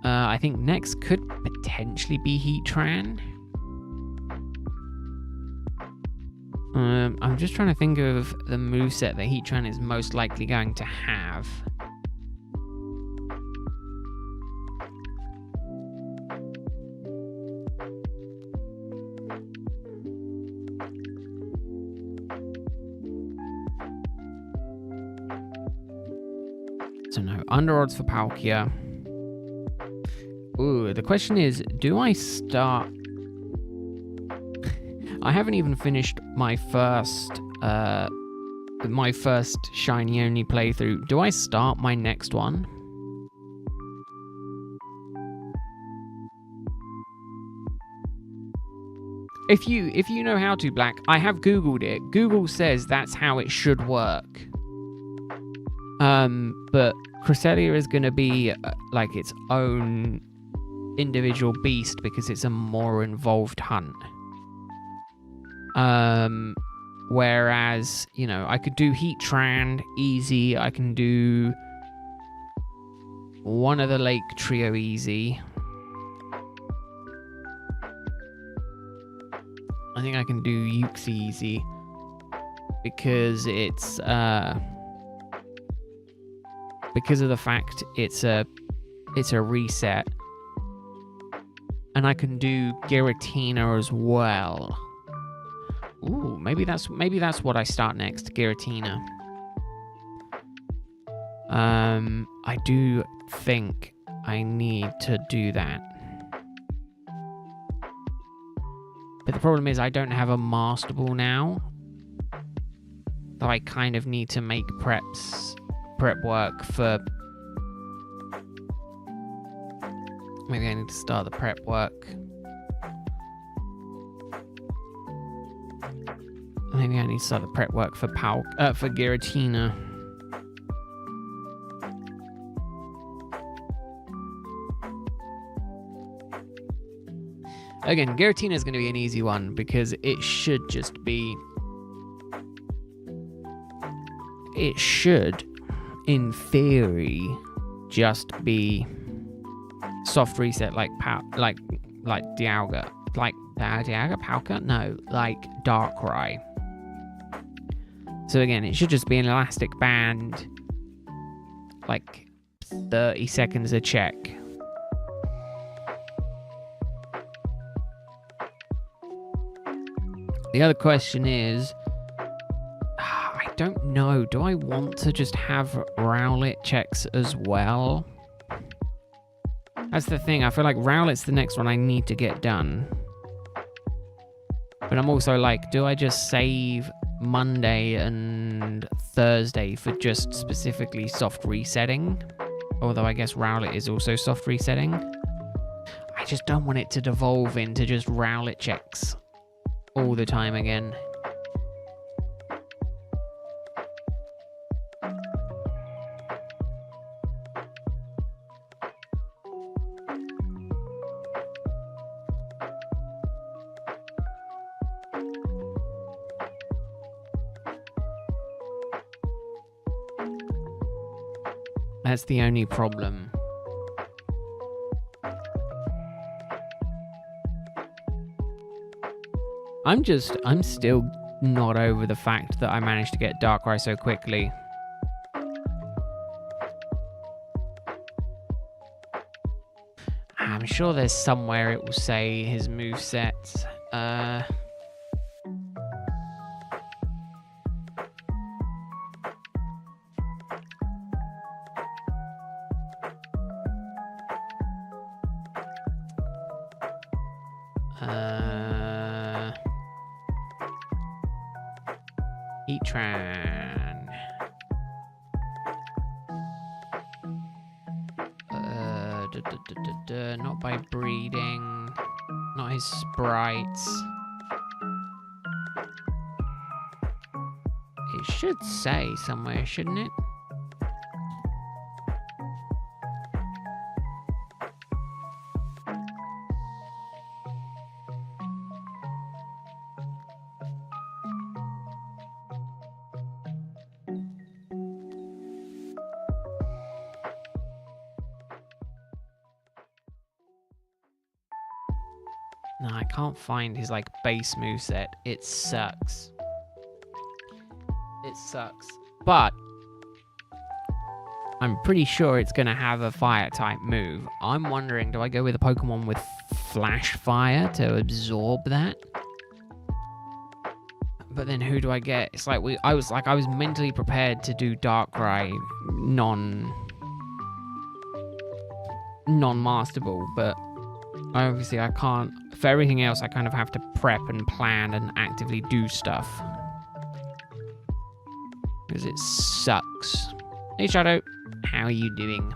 I think next could potentially be Heatran. I'm just trying to think of the moveset that Heatran is most likely going to have. So no, under odds for Palkia. Ooh, the question is, do I start... I haven't even finished my first my first shiny only playthrough. Do I start my next one? If you know how to, Black, I have Googled it. Google says that's how it should work. But Cresselia is going to be like its own individual beast because it's a more involved hunt. Whereas, you know, I could do Heatran easy. I can do one of the Lake Trio easy. I think I can do Uxie easy because it's because of the fact it's a reset, and I can do Giratina as well. Ooh, maybe that's what I start next, Giratina. I do think I need to do that. But the problem is I don't have a Master Ball now. So I kind of need to make prep work for... Maybe I need to start the prep work. Maybe I need to start the prep work for for Giratina. Again, Giratina is going to be an easy one because it should just be... It should, in theory, just be soft reset like Dialga. Like Dialga? Palkia? No, like Darkrai. So again, it should just be an elastic band, like 30 seconds a check. The other question is, I don't know, do I want to just have Rowlet checks as well? That's the thing, I feel like Rowlet's the next one I need to get done. But I'm also like, do I just save Monday and Thursday for just specifically soft resetting? Although I guess Rowlet is also soft resetting. I just don't want it to devolve into just Rowlet checks all the time again. That's the only problem. I'm still not over the fact that I managed to get Darkrai so quickly. I'm sure there's somewhere it will say his movesets. Heatran. Not by breeding. Not his sprites. It should say somewhere, shouldn't it? No, I can't find his, like, base moveset. It sucks. It sucks. But I'm pretty sure it's going to have a fire-type move. I'm wondering, do I go with a Pokemon with Flash Fire to absorb that? But then who do I get? It's like I was mentally prepared to do Darkrai non-Master Ball, but obviously I can't. For everything else, I kind of have to prep and plan and actively do stuff. because it sucks. Hey Shadow, how are you doing?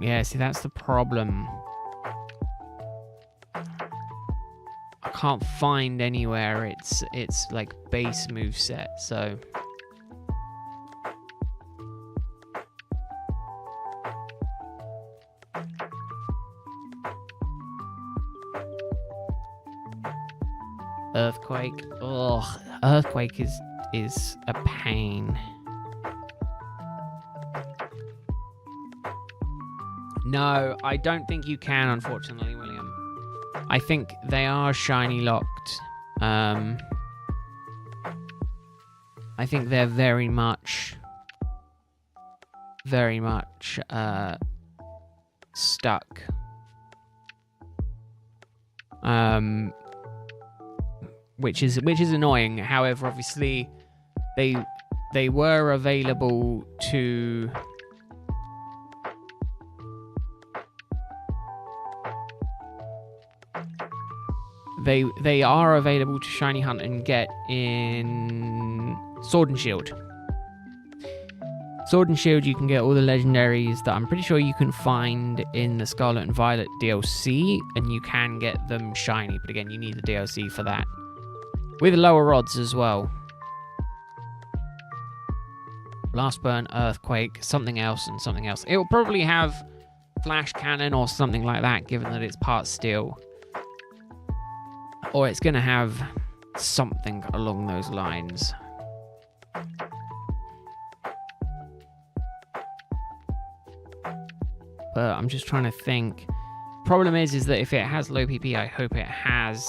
Yeah, see, that's the problem. I can't find anywhere it's like base moveset, so Earthquake. Ugh, Earthquake is a pain. No, I don't think you can, unfortunately, William. I think they are shiny locked. I think they're very much stuck. Which is annoying. However, obviously, they were available to. They are available to shiny hunt and get in Sword and Shield. Sword and Shield, you can get all the legendaries that I'm pretty sure you can find in the Scarlet and Violet DLC, and you can get them shiny, but again, you need the DLC for that. With lower odds as well. Blast Burn, Earthquake, something else, and something else. It will probably have Flash Cannon or something like that, given that it's part steel. Or it's going to have something along those lines. But I'm just trying to think. Problem is that if it has low PP, I hope it has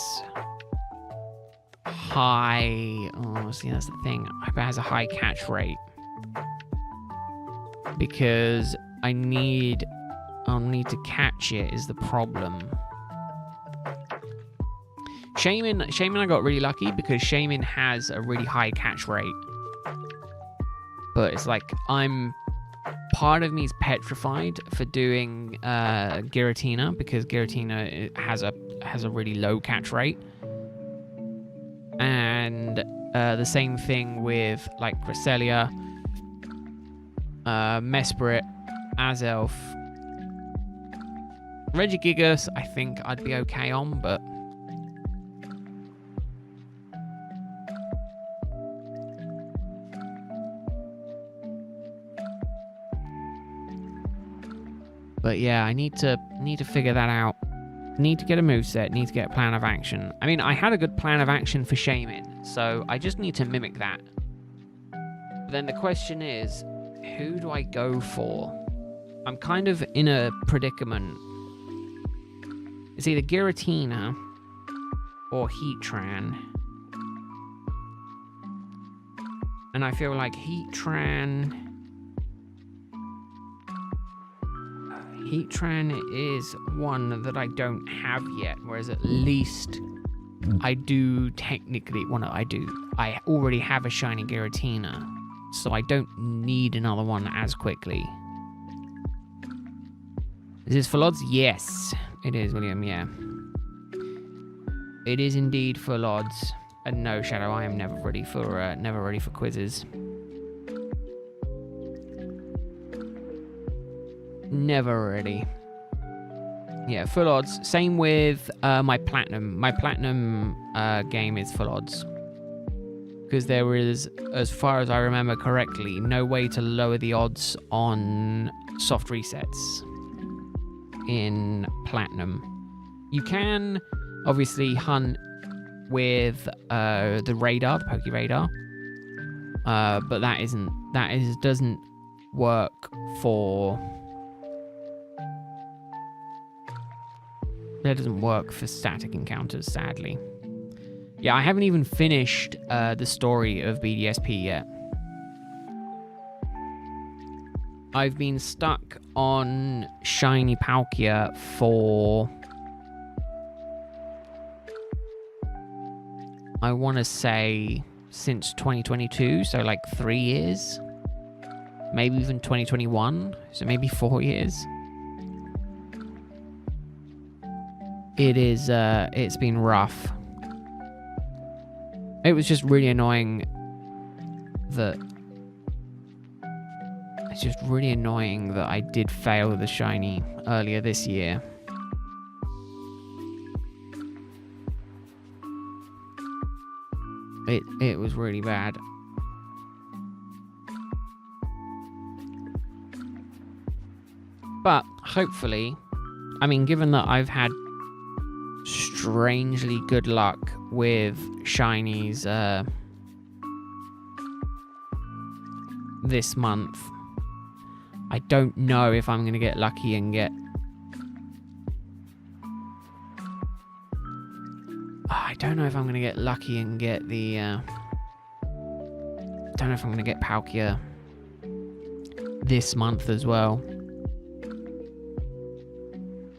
high. Oh, see, that's the thing. I hope it has a high catch rate, because I'll need to catch it is the problem. Shaman I got really lucky because Shaman has a really high catch rate. But it's like part of me is petrified for doing Giratina, because Giratina has a really low catch rate. And the same thing with like Cresselia, Mesprit, Azelf. Regigigas, I think I'd be okay on, but yeah, I need to figure that out. Need to get a moveset, need to get a plan of action. I mean, I had a good plan of action for Shaman, so I just need to mimic that. But then the question is, who do I go for? I'm kind of in a predicament. It's either Giratina or Heatran. And I feel like Heatran is one that I don't have yet, whereas at least I do technically, I already have a shiny Giratina, so I don't need another one as quickly. Is this full odds? Yes, it is, William, yeah. It is indeed full odds. And no, Shadow, I am never ready for quizzes. Never ready. Yeah, full odds. Same with my platinum. My platinum game is full odds. Because there is, as far as I remember correctly, no way to lower the odds on soft resets in platinum. You can obviously hunt with the radar, the Poke Radar. But that doesn't work for static encounters, sadly. Yeah, I haven't even finished the story of BDSP yet. I've been stuck on Shiny Palkia for, I want to say, since 2022, so like 3 years. maybe even 2021, so maybe 4 years. It's been rough. It was just really annoying that I did fail the shiny earlier this year. It was really bad. But hopefully, I mean, given that I've had strangely good luck with shinies this month, I don't know if I'm going to get lucky and get... I don't know if I'm going to get lucky and get the... I don't know if I'm going to get Palkia this month as well.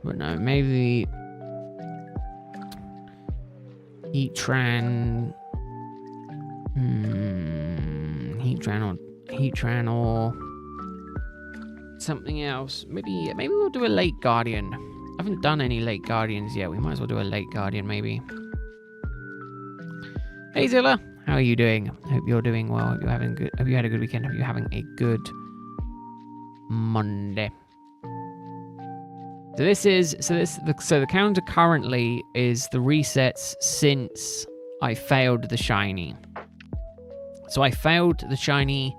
But no, maybe... Heatran or something else. Maybe we'll do a late Guardian. I haven't done any late Guardians yet. We might as well do a late Guardian maybe. Hey Zilla, how are you doing? Hope you're doing well. Hope you had a good weekend. Hope you're having a good Monday. So the counter currently is the resets since I failed the shiny. So I failed the shiny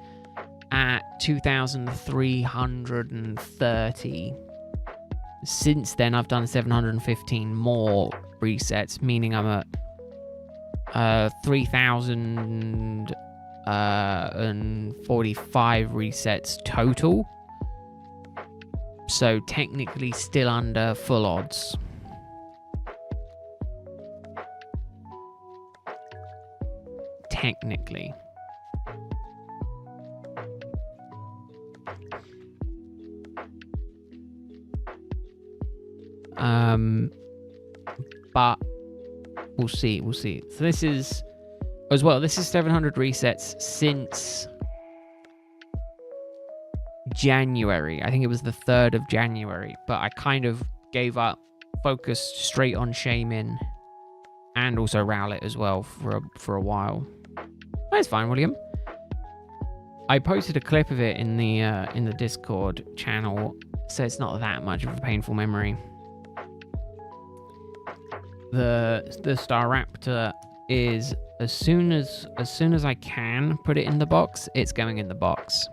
at 2,330. Since then, I've done 715 more resets, meaning I'm at 3,045 resets total. So technically still under full odds. Technically. But we'll see. So this is 700 resets since January. I think it was the 3rd of January, but I kind of gave up, focused straight on Shaman and also Rowlet as well for a while. That's fine, William. I posted a clip of it in the Discord channel, so it's not that much of a painful memory. The Staraptor is as soon as I can put it in the box, it's going in the box.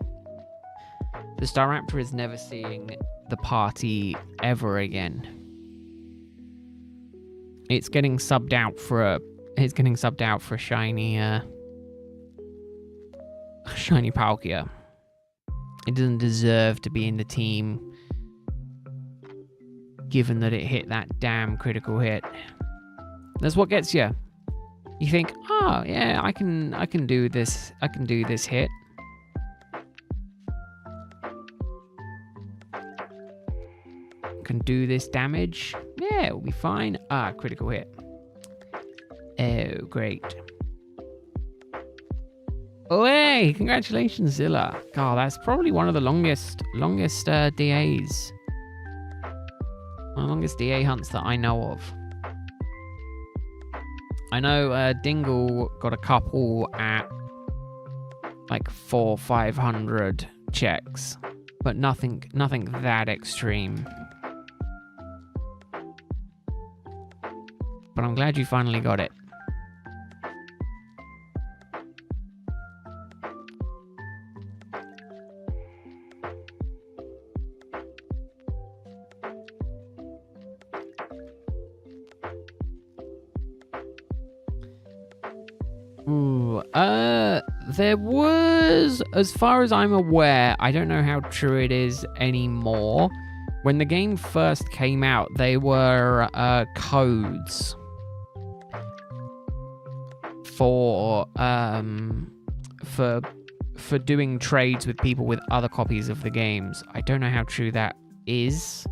The Staraptor is never seeing the party ever again. It's getting subbed out for a shiny shiny Palkia. It doesn't deserve to be in the team, given that it hit that damn critical hit. That's what gets you. You think, oh yeah, I can do this. I can do this hit. Can do this damage. Yeah, it'll be fine. Ah, critical hit. Oh, great. Oh, hey, congratulations, Zilla. God, that's probably one of the longest DAs. One of the longest DA hunts that I know of. I know Dingle got a couple at like 400-500 checks, but nothing that extreme. But I'm glad you finally got it. Ooh, there was, as far as I'm aware, I don't know how true it is anymore. When the game first came out, they were codes for doing trades with people with other copies of the games. I don't know how true that is,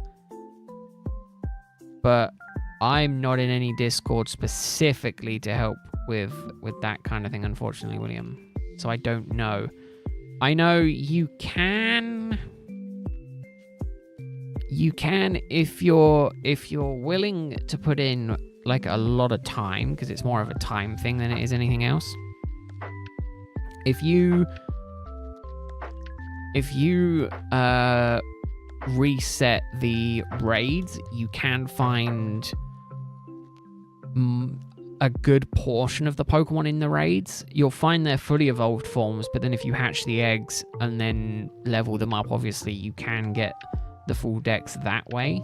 but I'm not in any Discord specifically to help with that kind of thing, unfortunately, William. So I don't know. I know you can if you're willing to put in like a lot of time, because it's more of a time thing than it is anything else. If you reset the raids, you can find a good portion of the Pokemon in the raids. You'll find their fully evolved forms, but then if you hatch the eggs and then level them up, obviously you can get the full decks that way.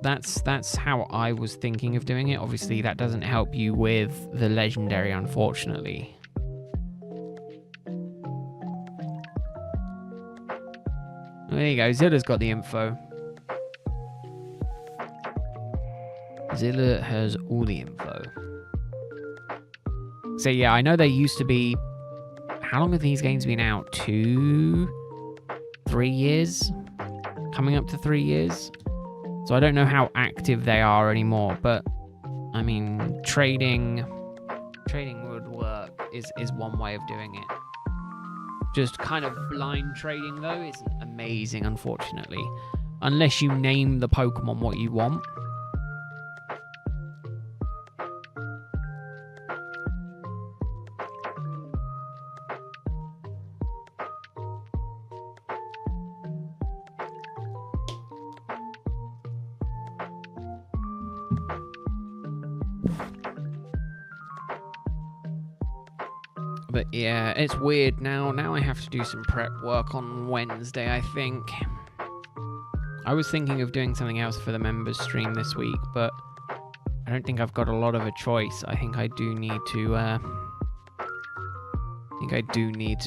That's how I was thinking of doing it. Obviously that doesn't help you with the legendary, unfortunately. There you go, Zilla's got the info. Zilla has all the info. So yeah, I know there used to be... How long have these games been out? 2, 3 years? Coming up to 3 years? So I don't know how active they are anymore, but I mean, trading would work is one way of doing it. Just kind of blind trading though isn't amazing, unfortunately, unless you name the Pokemon what you want. But yeah, it's weird now. Now I have to do some prep work on Wednesday, I think. I was thinking of doing something else for the members stream this week, but I don't think I've got a lot of a choice. I think I do need to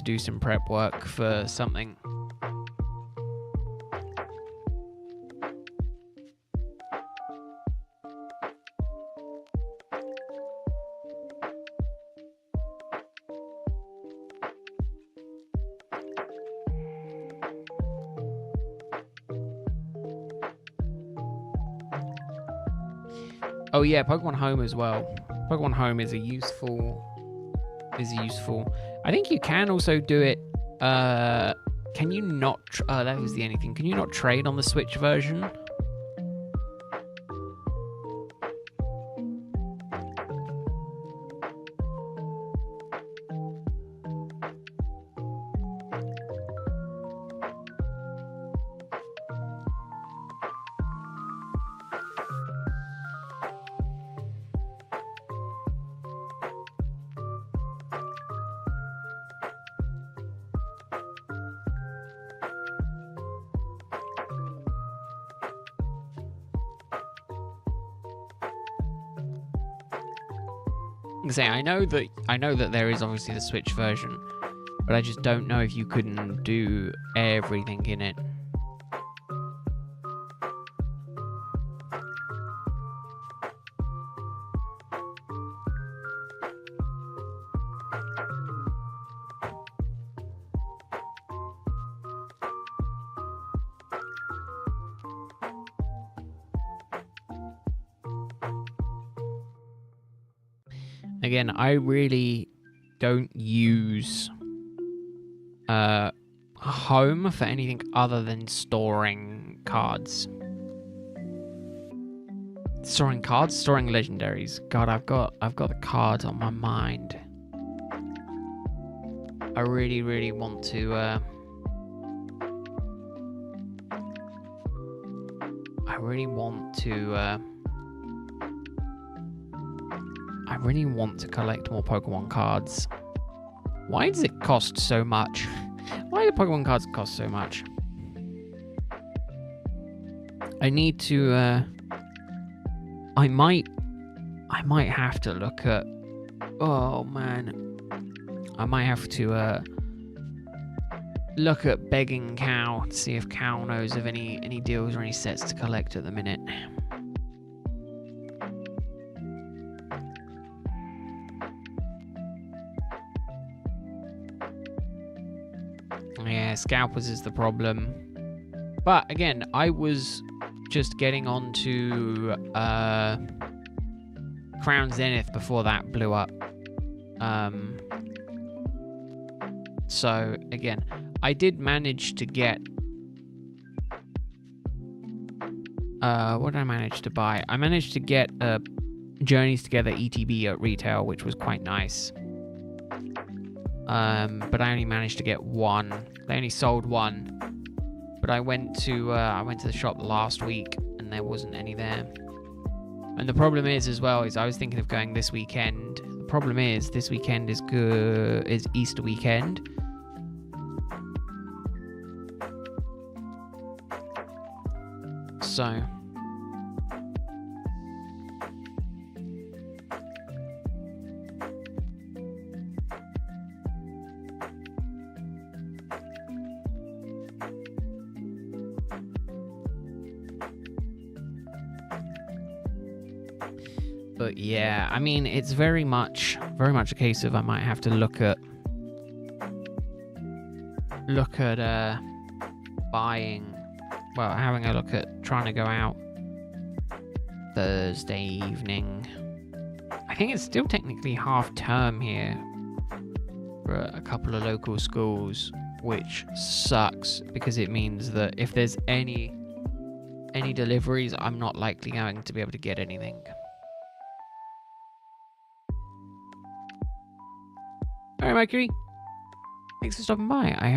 do some prep work for something. Oh yeah, Pokemon Home as well. Pokemon Home is a useful. I think you can also do it. Can you not? That was the only thing. Can you not trade on the Switch version? I know that there is obviously the Switch version, but I just don't know if you couldn't do everything in it. Again, I really don't use Home for anything other than storing cards. Storing legendaries. God, I've got the cards on my mind. I really want to I really want to collect more Pokemon cards. Why does it cost so much? Why do Pokemon cards cost so much? I need to I might have to look at... Oh man. I might have to look at begging Cal to see if Cal knows of any deals or any sets to collect at the minute. Yeah, Scalpers is the problem. But again, I was just getting on to Crown Zenith before that blew up. So again, I did manage to get what did I manage to buy? I managed to get Journeys Together ETB at retail, which was quite nice. But I only managed to get one. They only sold one. But I went to the shop last week and there wasn't any there. And the problem is as well is I was thinking of going this weekend. The problem is this weekend is Easter weekend. So but yeah, I mean, it's very much a case of I might have to look at buying, well, having a look at trying to go out Thursday evening. I think it's still technically half term here for a couple of local schools, which sucks because it means that if there's any deliveries, I'm not likely going to be able to get anything. Alright, Mercury. Thanks for stopping by. I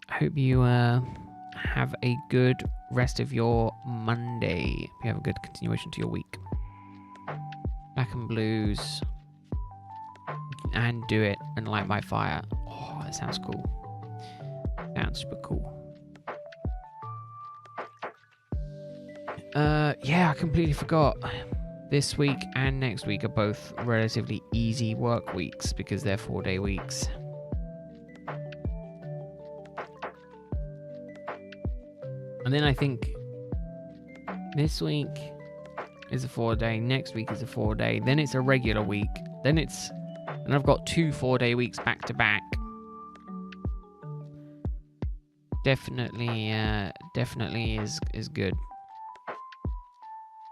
hope you have a good rest of your Monday. You have a good continuation to your week. Black and Blues. And Do It and Light My Fire. Oh, that sounds cool. Sounds super cool. Yeah, I completely forgot. This week and next week are both relatively easy work weeks because they're 4-day weeks. And then I think this week is a 4-day, next week is a 4-day, then it's a regular week, and I've got 2 4-day weeks back to back. Definitely is good.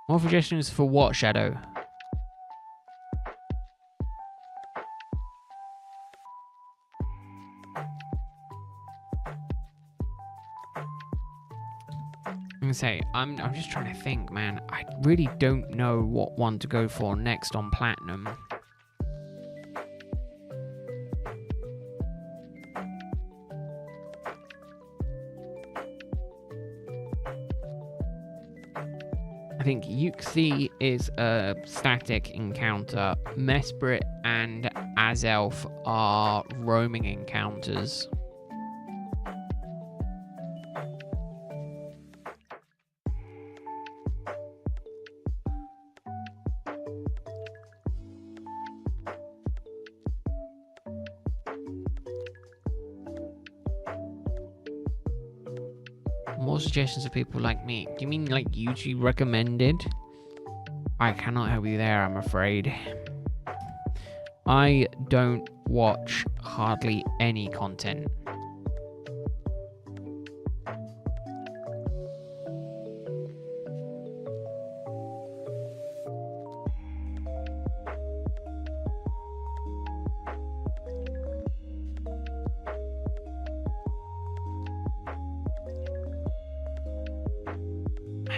More suggestions for what, Shadow? I'm gonna say, I'm just trying to think, man. I really don't know what one to go for next on Platinum. I think Yuxi is a static encounter. Mesprit and Azelf are roaming encounters. More suggestions of people like me. Do you mean like YouTube recommended? I cannot help you there, I'm afraid. I don't watch hardly any content.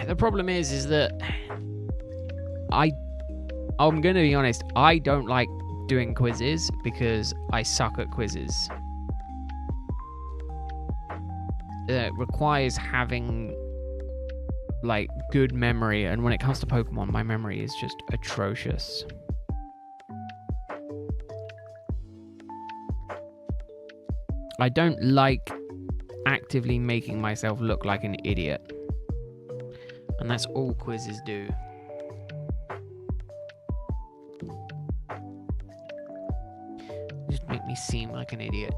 The problem is that I'm gonna be honest, I don't like doing quizzes because I suck at quizzes. It requires having like good memory, and when it comes to Pokemon, my memory is just atrocious. I don't like actively making myself look like an idiot. And that's all quizzes do. Just make me seem like an idiot.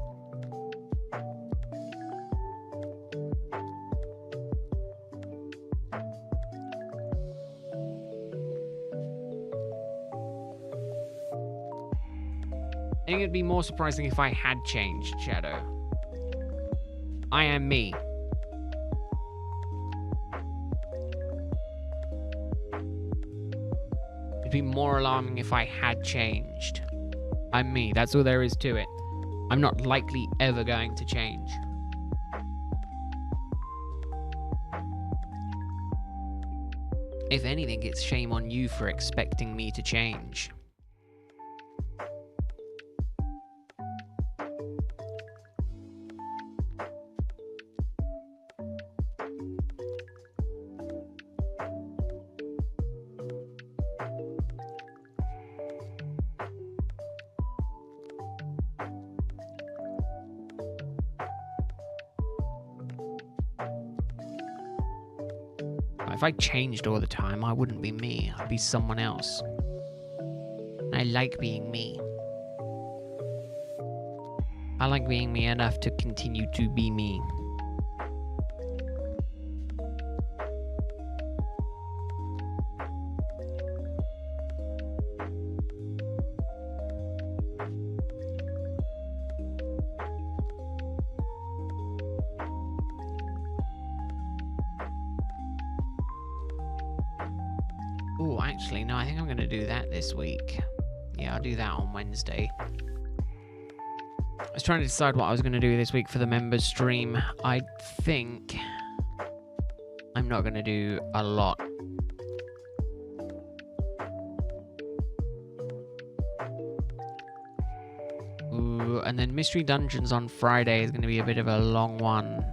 I think it'd be more surprising if I had changed, Shadow. I am me. It'd be more alarming if I had changed. I'm me. That's all there is to it. I'm not likely ever going to change. If anything, it's shame on you for expecting me to change. If I changed all the time, I wouldn't be me. I'd be someone else. I like being me. I like being me enough to continue to be me. Oh, actually, no, I think I'm going to do that this week. Yeah, I'll do that on Wednesday. I was trying to decide what I was going to do this week for the members stream. I think I'm not going to do a lot. Ooh, and then Mystery Dungeons on Friday is going to be a bit of a long one.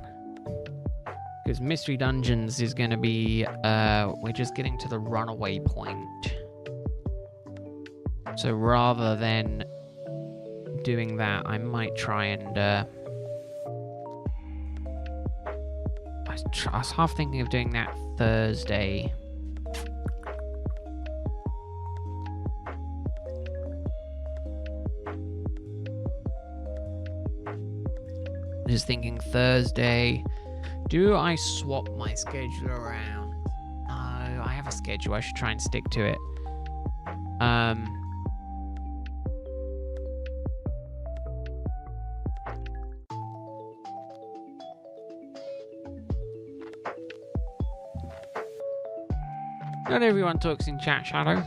Because Mystery Dungeons is going to be, we're just getting to the runaway point. So rather than doing that, I might try and, I was half thinking of doing that Thursday. Just thinking Thursday. Do I swap my schedule around? No, I have a schedule. I should try and stick to it. Not everyone talks in chat, Shadow.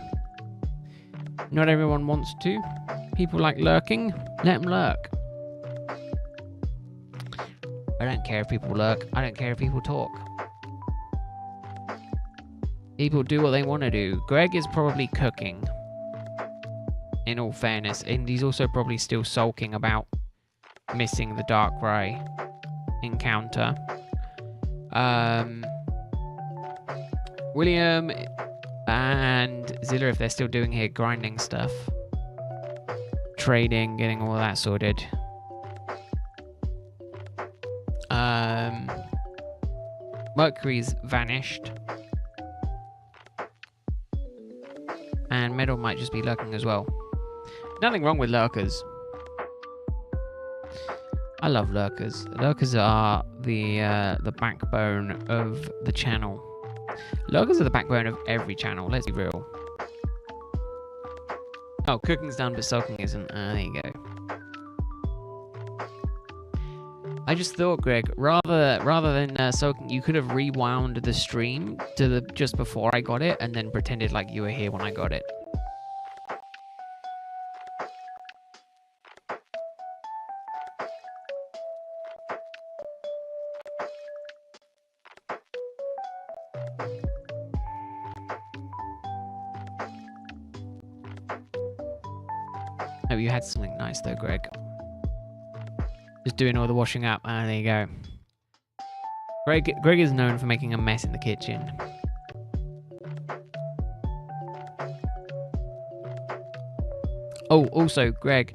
Not everyone wants to. People like lurking. Let them lurk. I don't care if people lurk. I don't care if people talk. People do what they want to do. Greg is probably cooking, in all fairness, and he's also probably still sulking about missing the Darkrai encounter. William and Zilla, if they're still doing here, grinding stuff, trading, getting all that sorted. Mercury's vanished. And Metal might just be lurking as well. Nothing wrong with lurkers. I love lurkers. Lurkers are the backbone of the channel. Lurkers are the backbone of every channel, let's be real. Oh, cooking's done, but sulking isn't. There you go. I just thought, Greg, rather than sulking, you could have rewound the stream to the just before I got it, and then pretended like you were here when I got it. Hope you had something nice though, Greg. Just doing all the washing up. There you go. Greg is known for making a mess in the kitchen. Oh, also, Greg,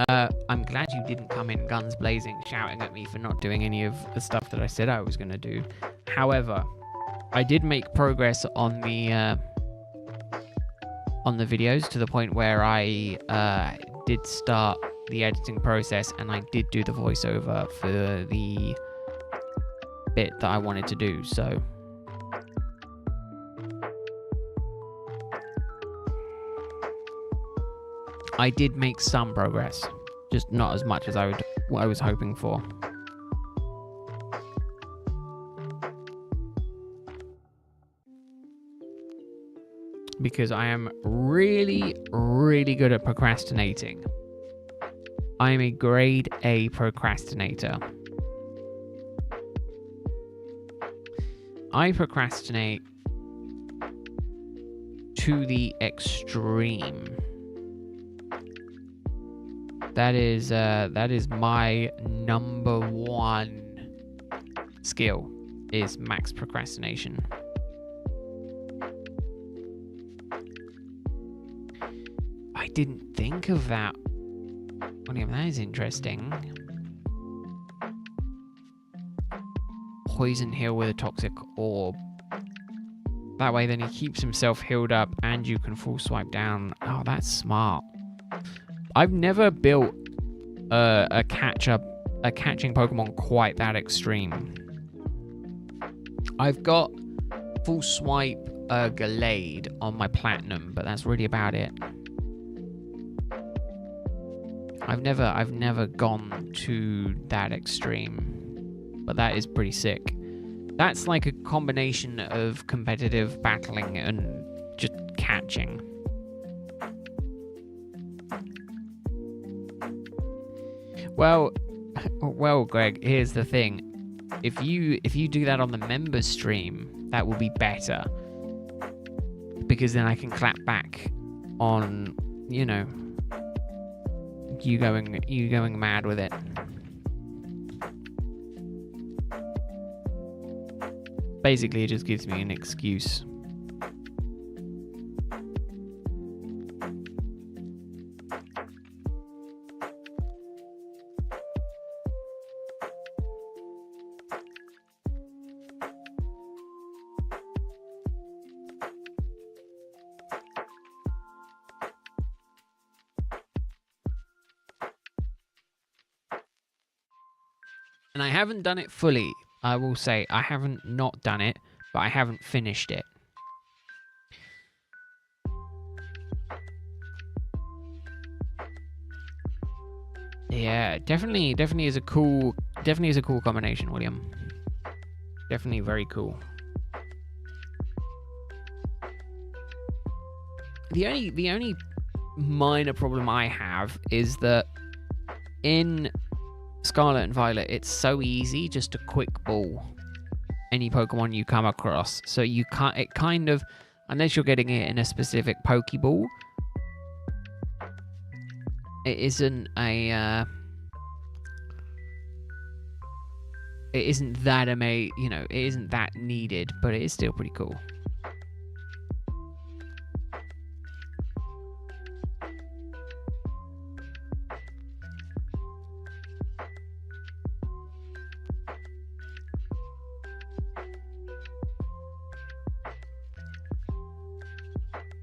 I'm glad you didn't come in guns blazing, shouting at me for not doing any of the stuff that I said I was going to do. However, I did make progress on the videos to the point where I did start the editing process, and I did do the voiceover for the bit that I wanted to do, so I did make some progress, just not as much as what I was hoping for. because I am really, really good at procrastinating. I am a grade A procrastinator. I procrastinate to the extreme. That is my number one skill, is max procrastination. I didn't think of that. William, that is interesting. Poison heal with a toxic orb. That way then he keeps himself healed up and you can full swipe down. Oh, that's smart. I've never built a catching Pokemon quite that extreme. I've got full swipe Gallade on my Platinum, but that's really about it. I've never gone to that extreme, but that is pretty sick. That's like a combination of competitive battling and just catching. Well, Greg, here's the thing. If you do that on the members stream, that will be better. Because then I can clap back on, you know, you going mad with it. Basically, it just gives me an excuse. And I haven't done it fully. I will say I haven't not done it, but I haven't finished it. Yeah, definitely is a cool combination, William. Definitely very cool. The only minor problem I have is that in Scarlet and Violet, it's so easy just to quick ball any Pokemon you come across. So you can't, it kind of, unless you're getting it in a specific Pokeball, it isn't a, it isn't that you know, it isn't that needed, but it is still pretty cool.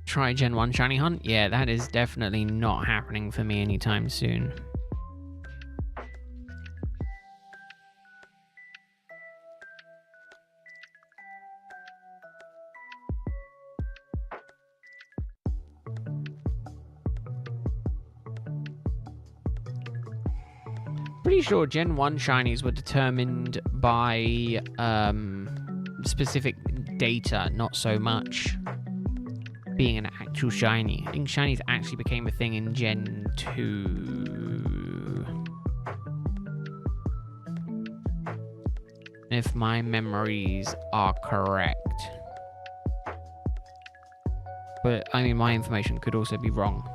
Try Gen 1 Shiny Hunt? Yeah, that is definitely not happening for me anytime soon. Pretty sure Gen 1 Shinies were determined by specific data, not so much being an actual shiny. I think shinies actually became a thing in Gen 2. If my memories are correct. But, I mean, my information could also be wrong.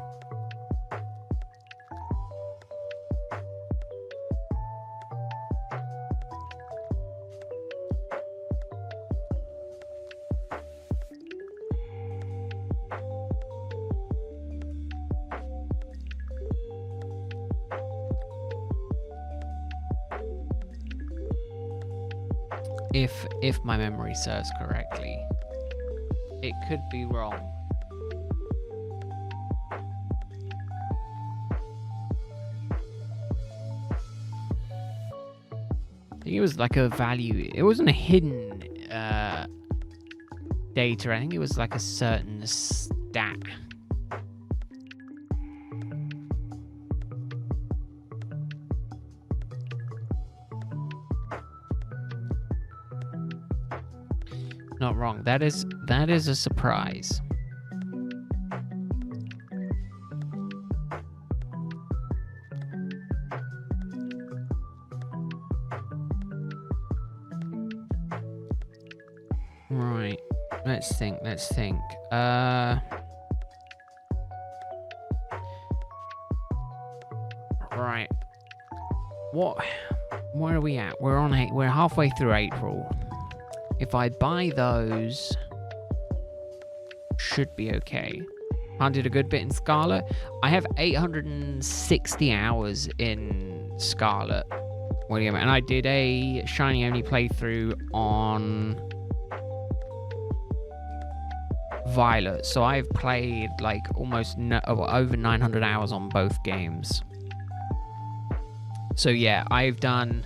If my memory serves correctly. It could be wrong. I think it was like a value. It wasn't a hidden data. I think it was like a certain stat. Not wrong. That is a surprise. Right. Let's think. Right. Where are we at? We're halfway through April. If I buy those, should be okay. Hunted a good bit in Scarlet. I have 860 hours in Scarlet, William, and I did a shiny only playthrough on Violet, so I've played like almost over 900 hours on both games. So yeah, I've gotten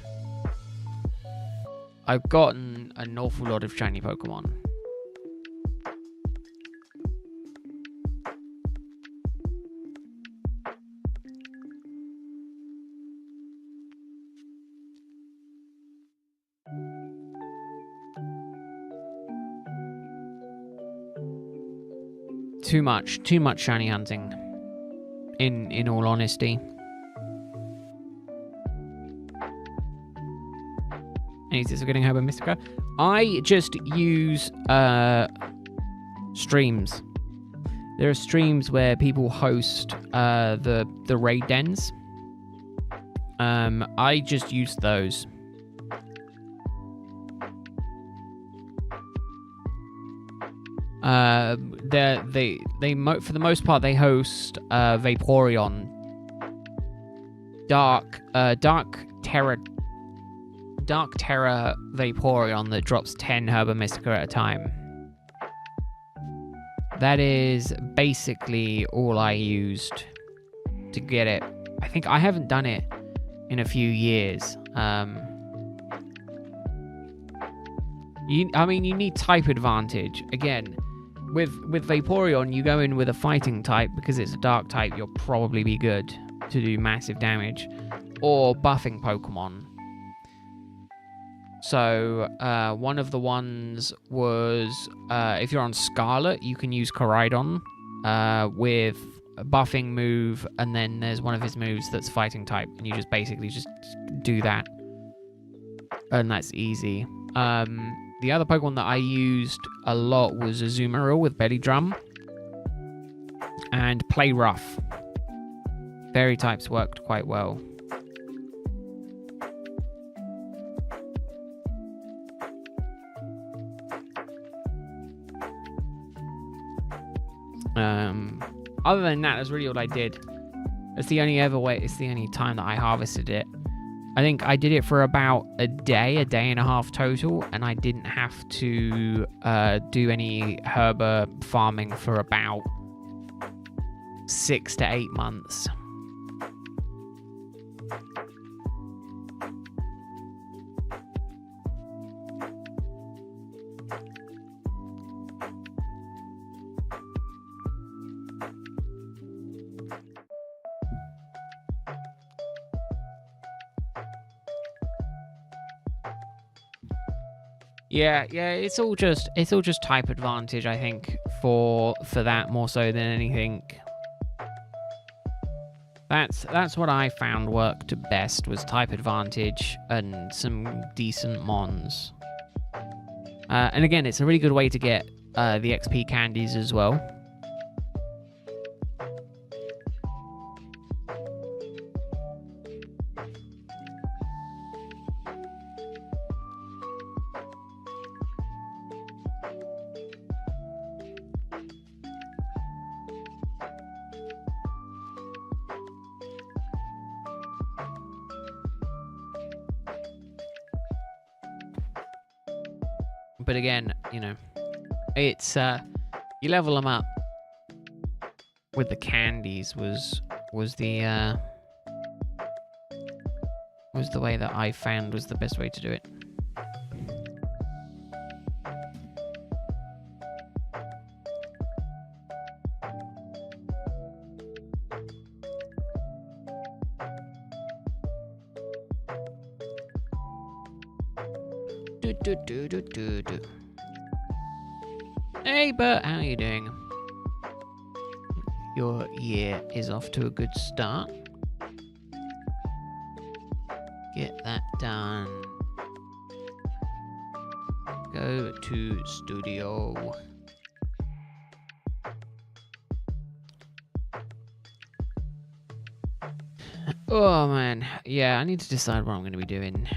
an awful lot of shiny Pokemon. Too much shiny hunting. In all honesty. Any tips for getting Herba Mystica? I just use streams. There are streams where people host the raid dens. I just use those. They for the most part they host Vaporeon, Dark Terra Vaporeon that drops 10 Herba Mystica at a time. That is basically all I used to get it. I think I haven't done it in a few years. You need type advantage. Again, with Vaporeon, you go in with a fighting type because it's a dark type. You'll probably be good to do massive damage, or buffing Pokemon. So one of the ones was if you're on Scarlet, you can use Koraidon with a buffing move, and then there's one of his moves that's fighting type, and you just basically just do that, and that's easy. The other Pokemon that I used a lot was Azumarill with Belly Drum and Play Rough. Fairy types worked quite well. Other than that, that's really all I did. It's the only time that I harvested it. I think I did it for about a day and a half total, and I didn't have to do any herba farming for about 6 to 8 months. Yeah, it's all just type advantage, I think, for that more so than anything. That's what I found worked best, was type advantage and some decent mons. And again, it's a really good way to get the XP candies as well. But again, it's you level them up with the candies was the way that I found was the best way to do it. Hey, Bert, how are you doing? Your year is off to a good start. Get that done. Go to studio. Oh man, yeah, I need to decide what I'm going to be doing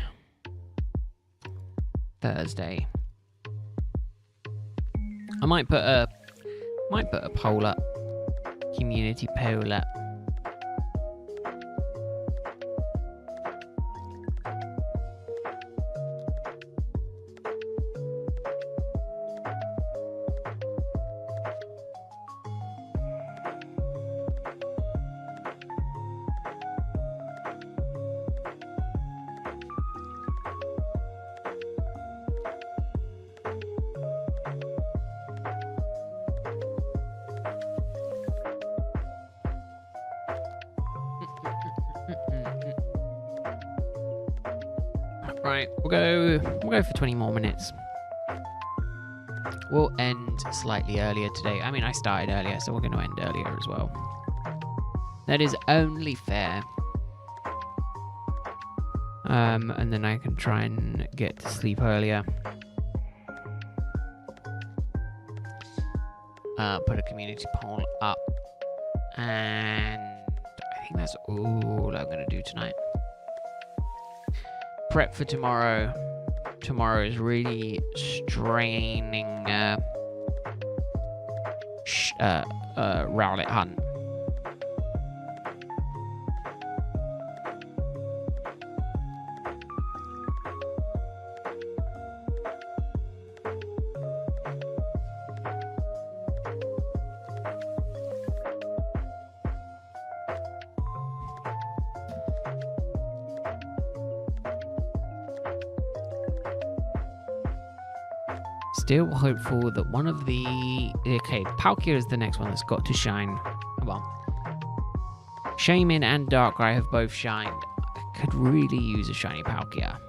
Thursday. I might put a poll up, community poll up. Right, we'll go for 20 more minutes. We'll end slightly earlier today. I mean, I started earlier, so we're going to end earlier as well. That is only fair. And then I can try and get to sleep earlier. Put a community poll up. And I think that's all I'm going to do tonight. Prep for tomorrow. Tomorrow is really straining Rowlet Hunt. Still hopeful that one of the... Okay, Palkia is the next one that's got to shine. Well, Shaman and Darkrai have both shined. I could really use a shiny Palkia.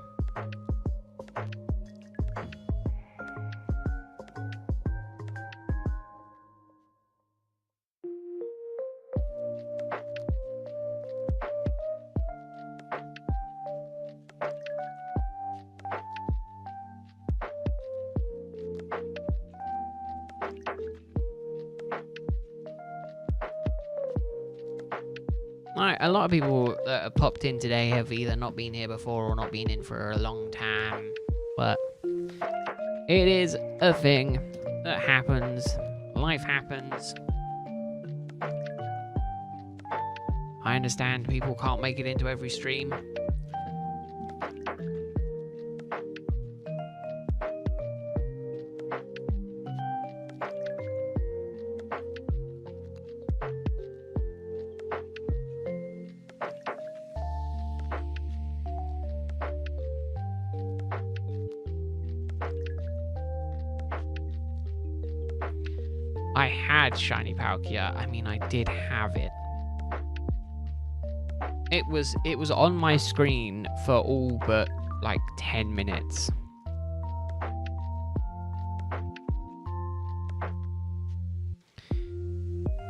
A lot of people that have popped in today have either not been here before or not been in for a long time, but it is a thing that happens. Life happens. I understand people can't make it into every stream. I had shiny Palkia. I mean, I did have it. It was on my screen for all but like 10 minutes.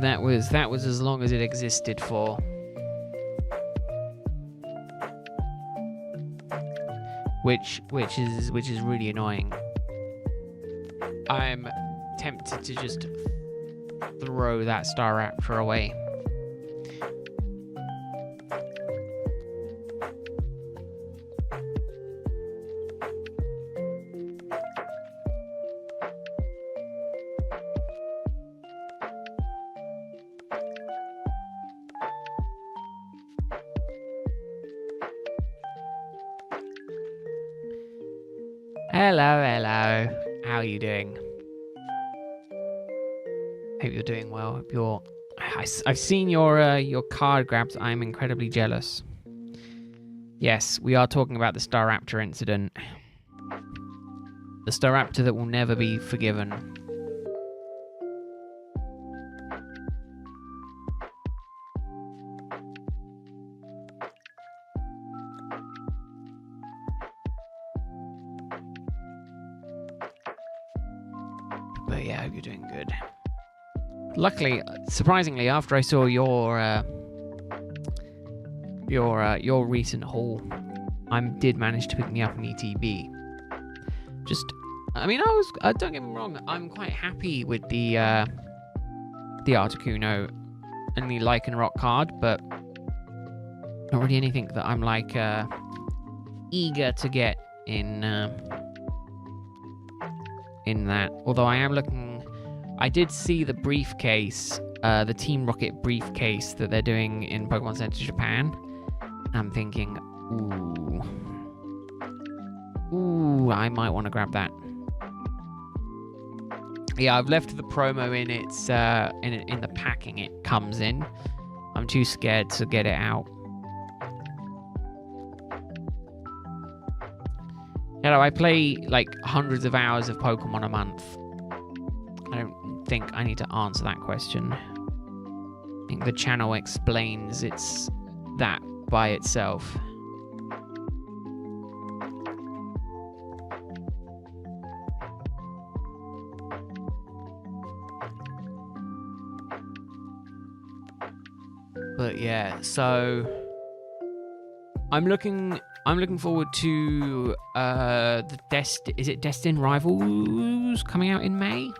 That was as long as it existed for. Which is really annoying. I'm tempted to just throw that Staraptor away. Hello. How are you doing? Hope you're doing well. Hope I've seen your card grabs. I'm incredibly jealous. Yes, we are talking about the Staraptor incident. The Staraptor that will never be forgiven. But yeah, I hope you're doing good. Luckily, surprisingly, after I saw your recent haul, I did manage to pick me up an ETB. Just I mean, don't get me wrong, I'm quite happy with the Articuno and the Lycanroc card, but not really anything that I'm like eager to get in that. Although I am looking, I did see the briefcase, the Team Rocket briefcase that they're doing in Pokemon Center Japan. I'm thinking, ooh, I might want to grab that. Yeah, I've left the promo in its in the packing it comes in. I'm too scared to get it out. You know, I play like hundreds of hours of Pokemon a month. I don't think I need to answer that question. I think the channel explains it's that by itself. But yeah, so I'm looking forward to the Destined Rivals coming out in May?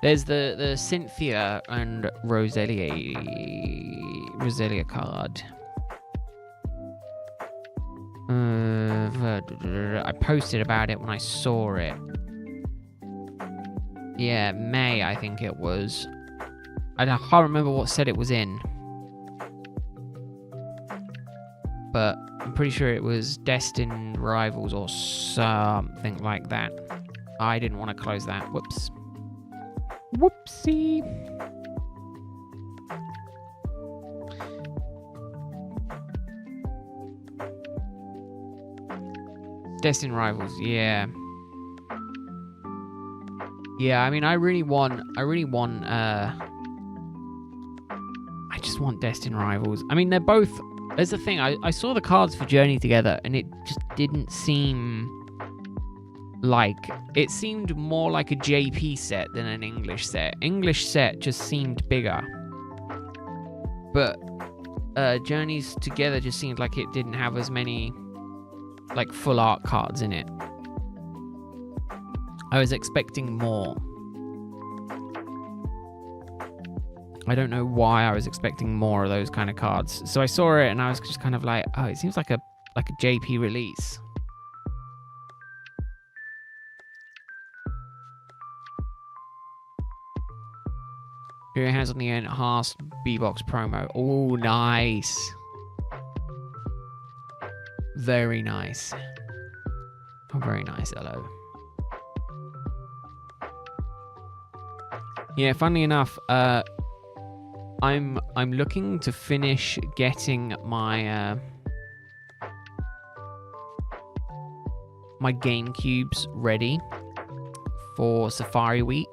There's the Cynthia and Roselia card. I posted about it when I saw it. Yeah, May I think it was. I can't remember what set it was in. But I'm pretty sure it was Destined Rivals or something like that. I didn't want to close that. Whoops. Whoopsie. Destined Rivals, yeah. Yeah, I mean, I just want Destined Rivals. I mean, they're both... There's the thing, I saw the cards for Journey together, and it just didn't seem like... It seemed more like a JP set than an English set. English set just seemed bigger. But Journeys together just seemed like it didn't have as many, like, full art cards in it. I was expecting more. I don't know why I was expecting more of those kind of cards. So I saw it and I was just kind of like, oh, it seems like a JP release. Your hands on the enhanced B-Box promo. Oh, nice. Very nice. Oh, very nice, hello. Yeah, funnily enough, I'm looking to finish getting my my GameCubes ready for Safari Week.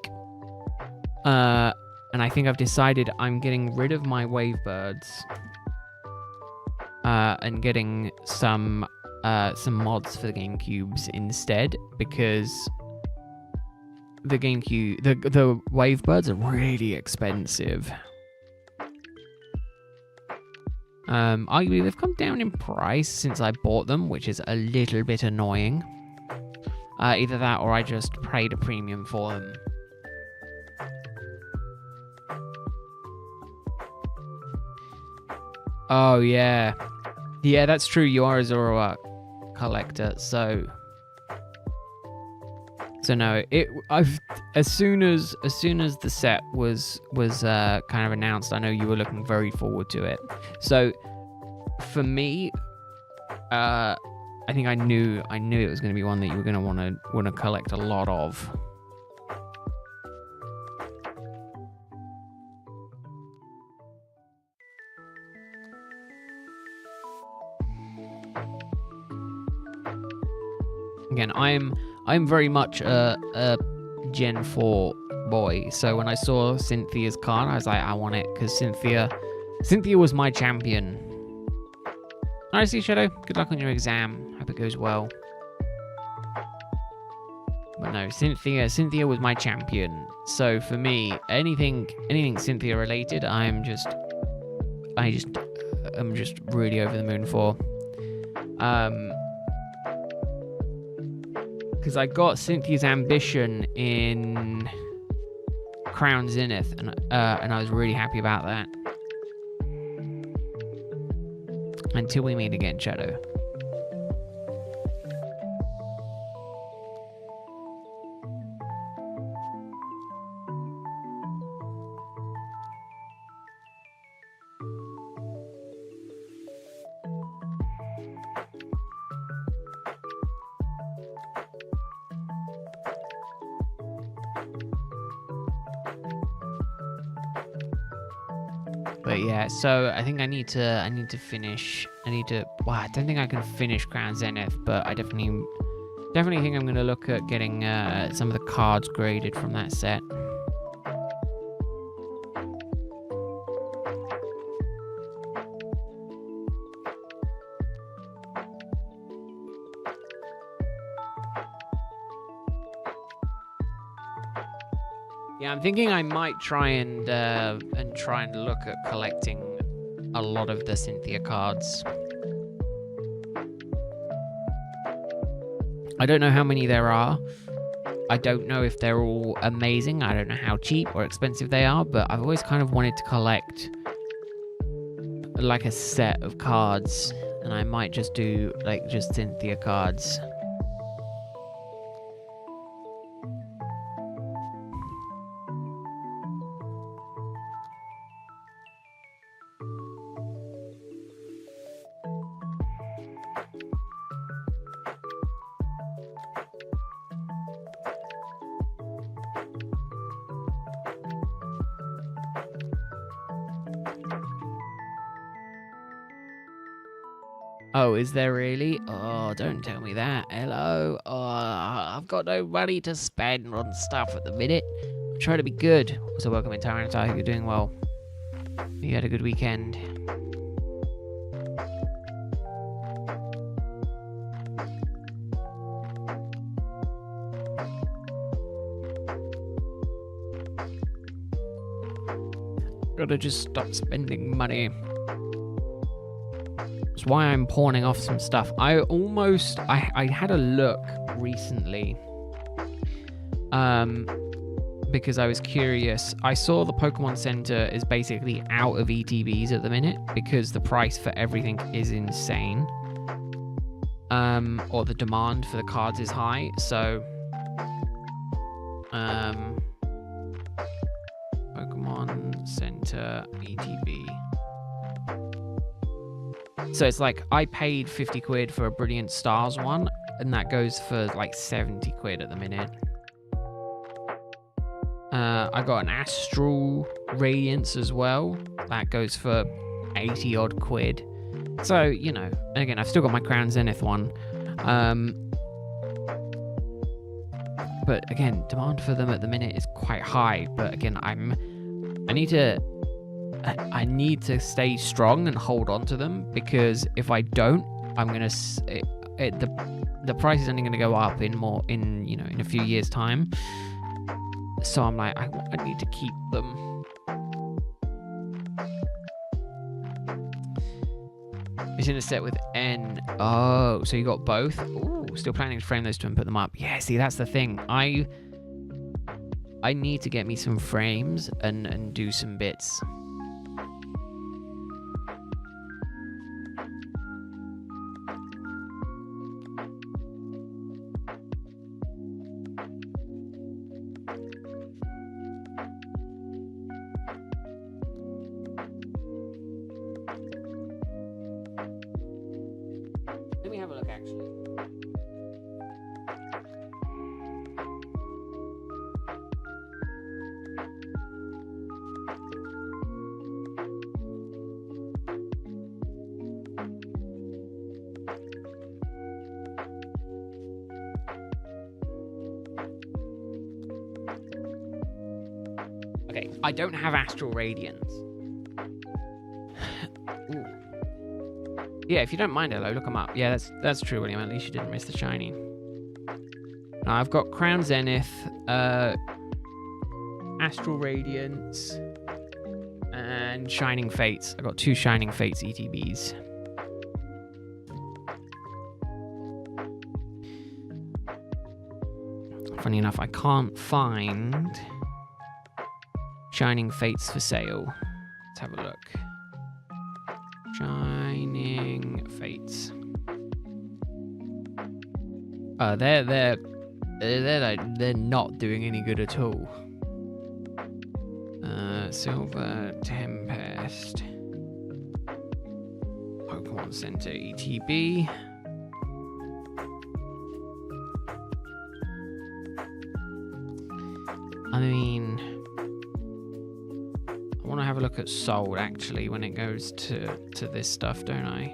And I think I've decided I'm getting rid of my Wavebirds and getting some mods for the GameCubes instead, because the Wavebirds are really expensive. Arguably, they've come down in price since I bought them, which is a little bit annoying. Either that or I just paid a premium for them. Oh, yeah. Yeah, that's true. You are a Zoroark collector, so no. As soon as the set was kind of announced, I know you were looking very forward to it. So for me, I think I knew it was going to be one that you were going to want to collect a lot of. Again, I'm very much a Gen 4 boy, so when I saw Cynthia's card, I was like, I want it, because Cynthia was my champion. Alright, Sea Shadow, good luck on your exam. Hope it goes well. But no, Cynthia was my champion. So for me, anything Cynthia related, I'm just really over the moon for. Because I got Cynthia's Ambition in Crown Zenith, and I was really happy about that. Until we meet again, Shadow. But yeah, so I think I need to finish. Well, I don't think I can finish Crown Zenith, but I definitely think I'm gonna look at getting some of the cards graded from that set. Yeah, I'm thinking I might try and look at collecting a lot of the Cynthia cards. I don't know how many there are. I don't know if they're all amazing. I don't know how cheap or expensive they are, but I've always kind of wanted to collect like a set of cards, and I might just do like just Cynthia cards. Oh, is there really? Oh, don't tell me that. Hello? Oh, I've got no money to spend on stuff at the minute. I'm trying to be good. So welcome in, Tyrant. I hope you're doing well. You had a good weekend. Gotta just stop spending money. That's why I'm pawning off some stuff. I had a look recently. Because I was curious. I saw the Pokemon Center is basically out of ETBs at the minute because the price for everything is insane. Or the demand for the cards is high. So Pokemon Center ETB. So it's like I paid 50 quid for a Brilliant Stars one, and that goes for like 70 quid at the minute. I got an Astral Radiance as well. That goes for 80 odd quid. So, you know, again, I've still got my Crown Zenith one. But again, demand for them at the minute is quite high. But again, I need to stay strong and hold on to them, because if I don't, I'm gonna the price is only gonna go up in a few years' time. So I'm like, I need to keep them. It's in a set with N. Oh, so you got both? Ooh, still planning to frame those two and put them up. Yeah, see, that's the thing. I need to get me some frames and do some bits. Let me have a look, actually. Okay, I don't have Astral Radiance. Ooh. Yeah, if you don't mind, hello, look them up. Yeah, that's true, William. At least you didn't miss the shiny. Now, I've got Crown Zenith, Astral Radiance, and Shining Fates. I got 2 Shining Fates ETBs. Funny enough, I can't find Shining Fates for sale. Let's have a look. Shining Fates. They're not doing any good at all. Silver Tempest. Pokemon Center ETB. I mean, I want to have a look at sold actually when it goes to this stuff, don't I?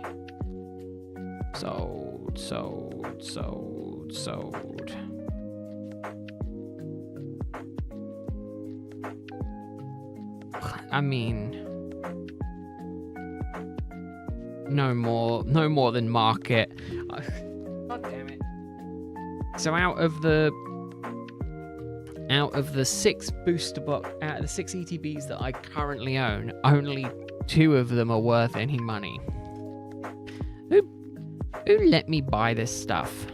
Sold. I mean, no more than market. God damn it. So out of the 6 booster box, out of the 6 ETBs that I currently own, only 2 of them are worth any money. Who let me buy this stuff?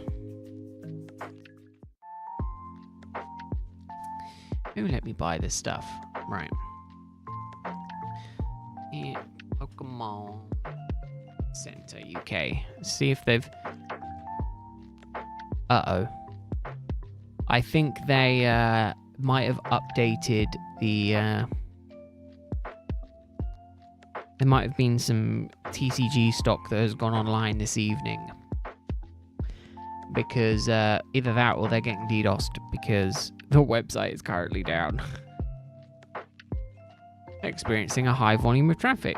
Who let me buy this stuff? Right. Yeah, Pokemon Center UK. See if they've... Uh-oh. I think they might have updated the... There might have been some TCG stock that has gone online this evening. Because either that or they're getting DDoSed because the website is currently down. Experiencing a high volume of traffic.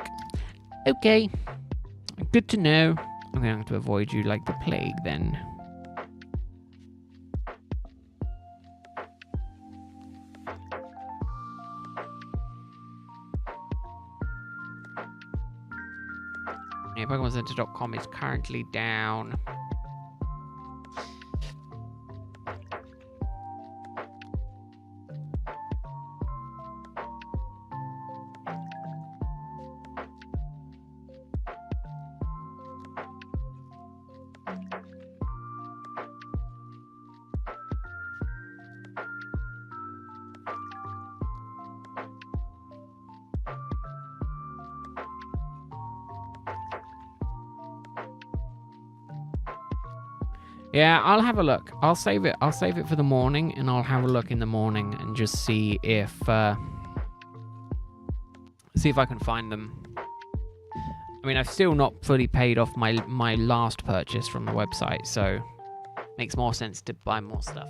Okay. Good to know. I'm going to have to avoid you like the plague then. Yeah, PokemonCenter.com is currently down. Yeah, I'll have a look. I'll save it for the morning, and I'll have a look in the morning and just see if I can find them. I mean, I've still not fully paid off my last purchase from the website, so makes more sense to buy more stuff.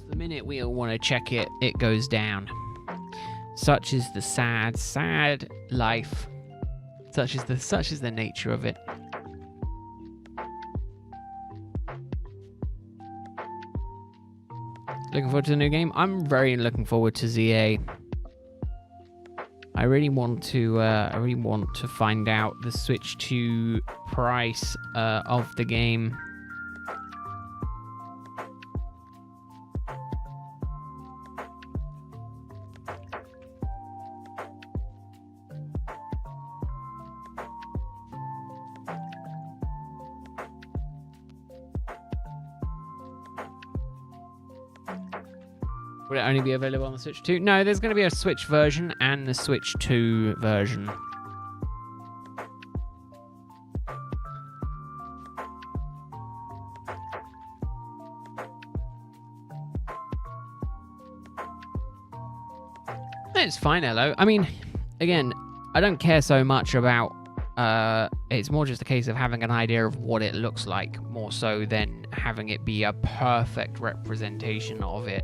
The minute we all want to check it, it goes down. Such is the sad life. Such is the nature of it. Looking forward to the new game. I'm very looking forward to ZA. I really want to find out the Switch 2 price of the game. Will it only be available on the Switch 2? No, there's going to be a Switch version and the Switch 2 version. It's fine, hello. I mean, again, I don't care so much about... it's more just a case of having an idea of what it looks like, more so than having it be a perfect representation of it.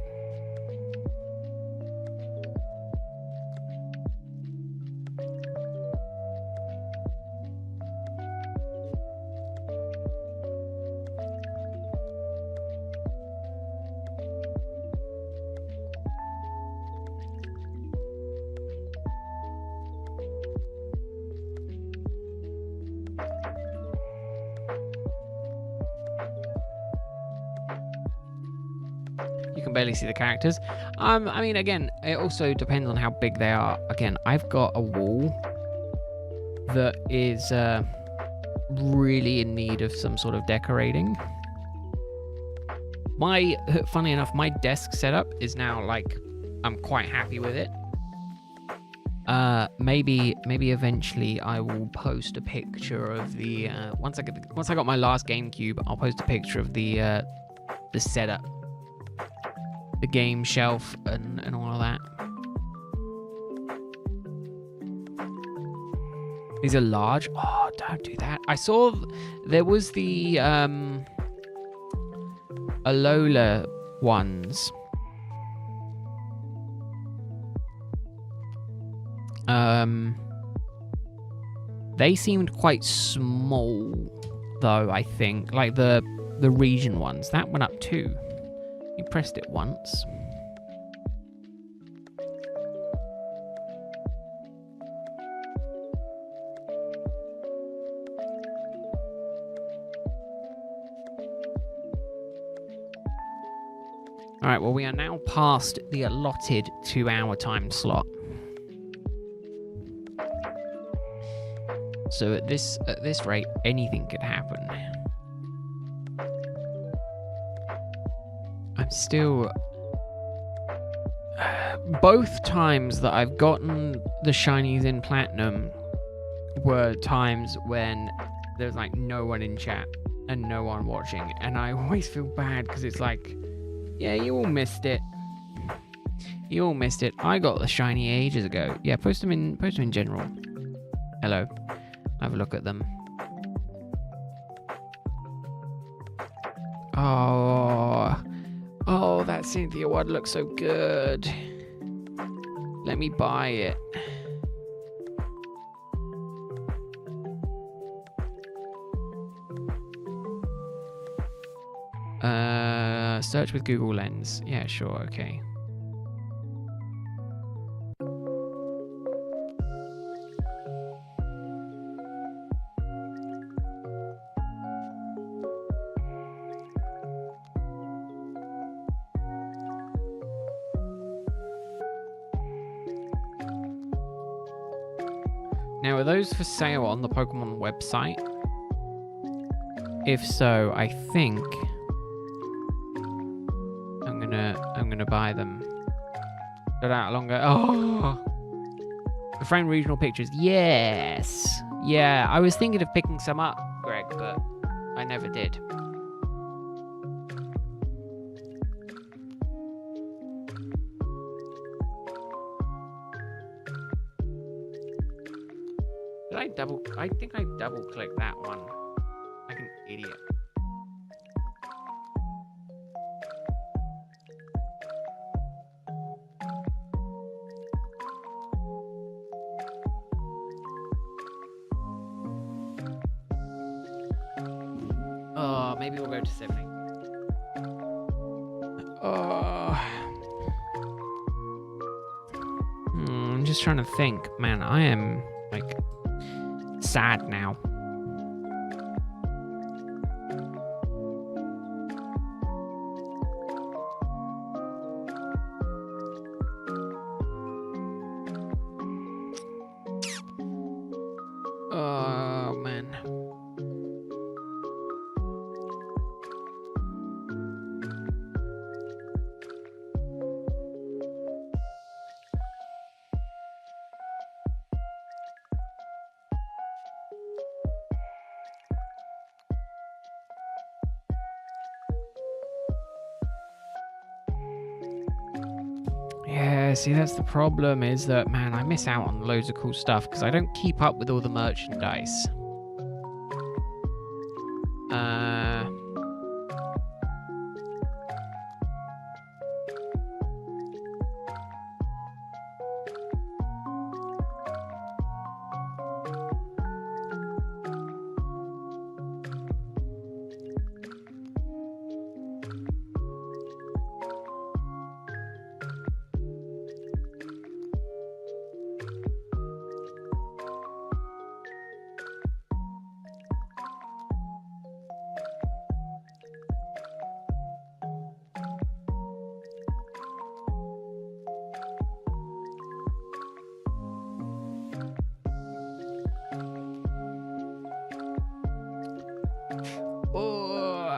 can barely see the characters. I mean, again, it also depends on how big they are. Again, I've got a wall that is really in need of some sort of decorating. Funny enough, my desk setup is now like, I'm quite happy with it. Maybe eventually I will post a picture of the once I got my last GameCube, I'll post a picture of the setup, the game shelf, and all of that. These are large. Oh, don't do that. I saw there was the Alola ones. They seemed quite small, though, I think. Like the region ones. That went up too. You pressed it once. Alright, well, we are now past the allotted 2-hour time slot. So at this rate, anything could happen. I'm still... both times that I've gotten the shinies in Platinum were times when there's like no one in chat and no one watching. And I always feel bad because it's like, yeah, you all missed it. You all missed it. I got the shiny ages ago. Yeah, post them in general. Hello. Have a look at them. Oh, that Cynthia one looks so good. Let me buy it. Search with Google Lens. Yeah, sure, okay. Now, are those for sale on the Pokemon website? If so, I think I'm gonna buy them. Got out longer. Oh, the frame regional pictures. Yes, yeah. I was thinking of picking some up, Greg, but I never did. I think I double clicked that one like an idiot. Oh, maybe we'll go to 70. Oh. I'm just trying to think. Man, I am like sad now. Oh man. Yeah, see, that's the problem, is that, man, I miss out on loads of cool stuff because I don't keep up with all the merchandise.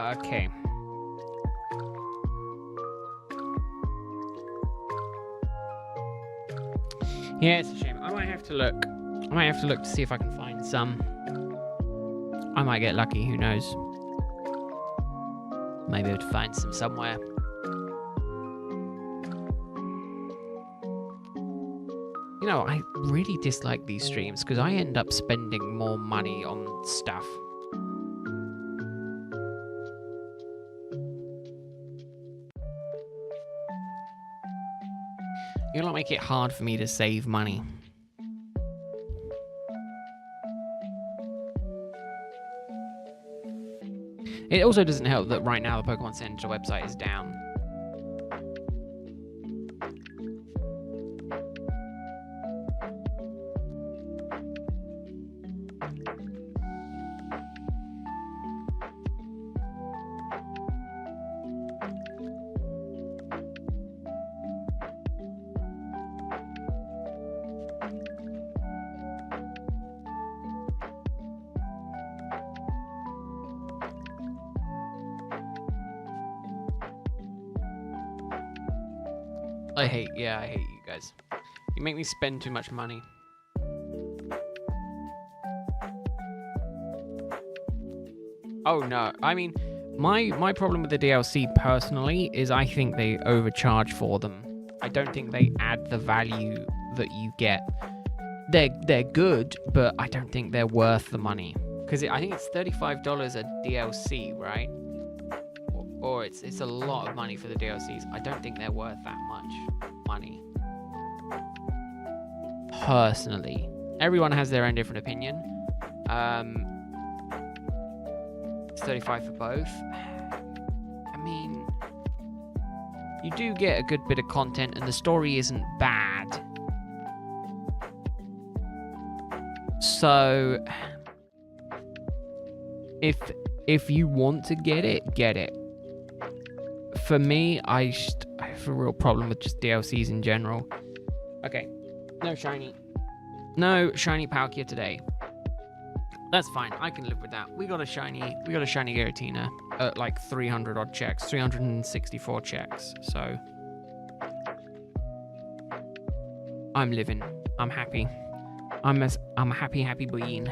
Okay. Yeah, it's a shame. I might have to look. I might have to look to see if I can find some. I might get lucky, who knows. Maybe able to find some somewhere. You know, I really dislike these streams because I end up spending more money on stuff. You don't make it hard for me to save money. It also doesn't help that right now the Pokemon Center website is down. I hate you guys. You make me spend too much money. Oh no, I mean, my problem with the DLC personally is I think they overcharge for them. I don't think they add the value that you get. They're good, but I don't think they're worth the money. Because I think it's $35 a DLC, right? Or it's a lot of money for the DLCs. I don't think they're worth that much money. Personally. Everyone has their own different opinion. It's $35 for both. I mean, you do get a good bit of content and the story isn't bad. So, if you want to get it, get it. For me, I have a real problem with just DLCs in general. Okay, no shiny Palkia today. That's fine, I can live with that. We got a shiny Giratina at like 300 odd checks, 364 checks. So I'm living. I'm happy. I'm a happy bean.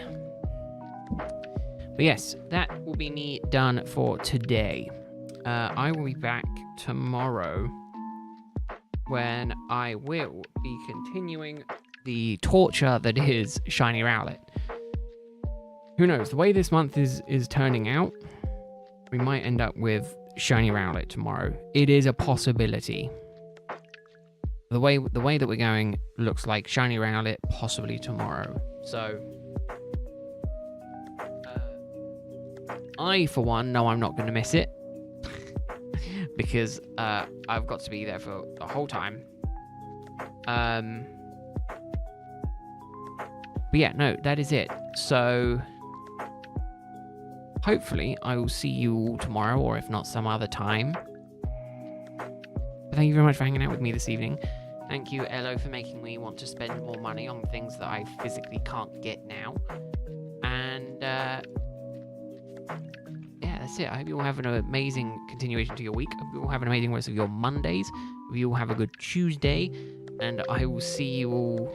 But yes, that will be me done for today. I will be back tomorrow when I will be continuing the torture that is Shiny Rowlet. Who knows? The way this month is turning out, we might end up with Shiny Rowlet tomorrow. It is a possibility. The way that we're going looks like Shiny Rowlet possibly tomorrow. So I, for one, know I'm not going to miss it. Because I've got to be there for the whole time. But yeah, no, that is it. So hopefully I will see you all tomorrow, or if not some other time. But thank you very much for hanging out with me this evening. Thank you, Elo, for making me want to spend more money on things that I physically can't get now. And that's it. I hope you all have an amazing continuation to your week. I hope you all have an amazing rest of your Mondays. I hope you all have a good Tuesday. And I will see you all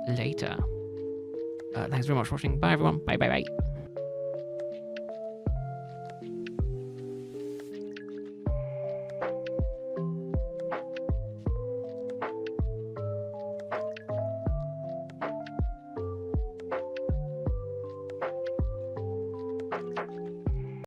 later. Thanks very much for watching. Bye, everyone. Bye, bye, bye.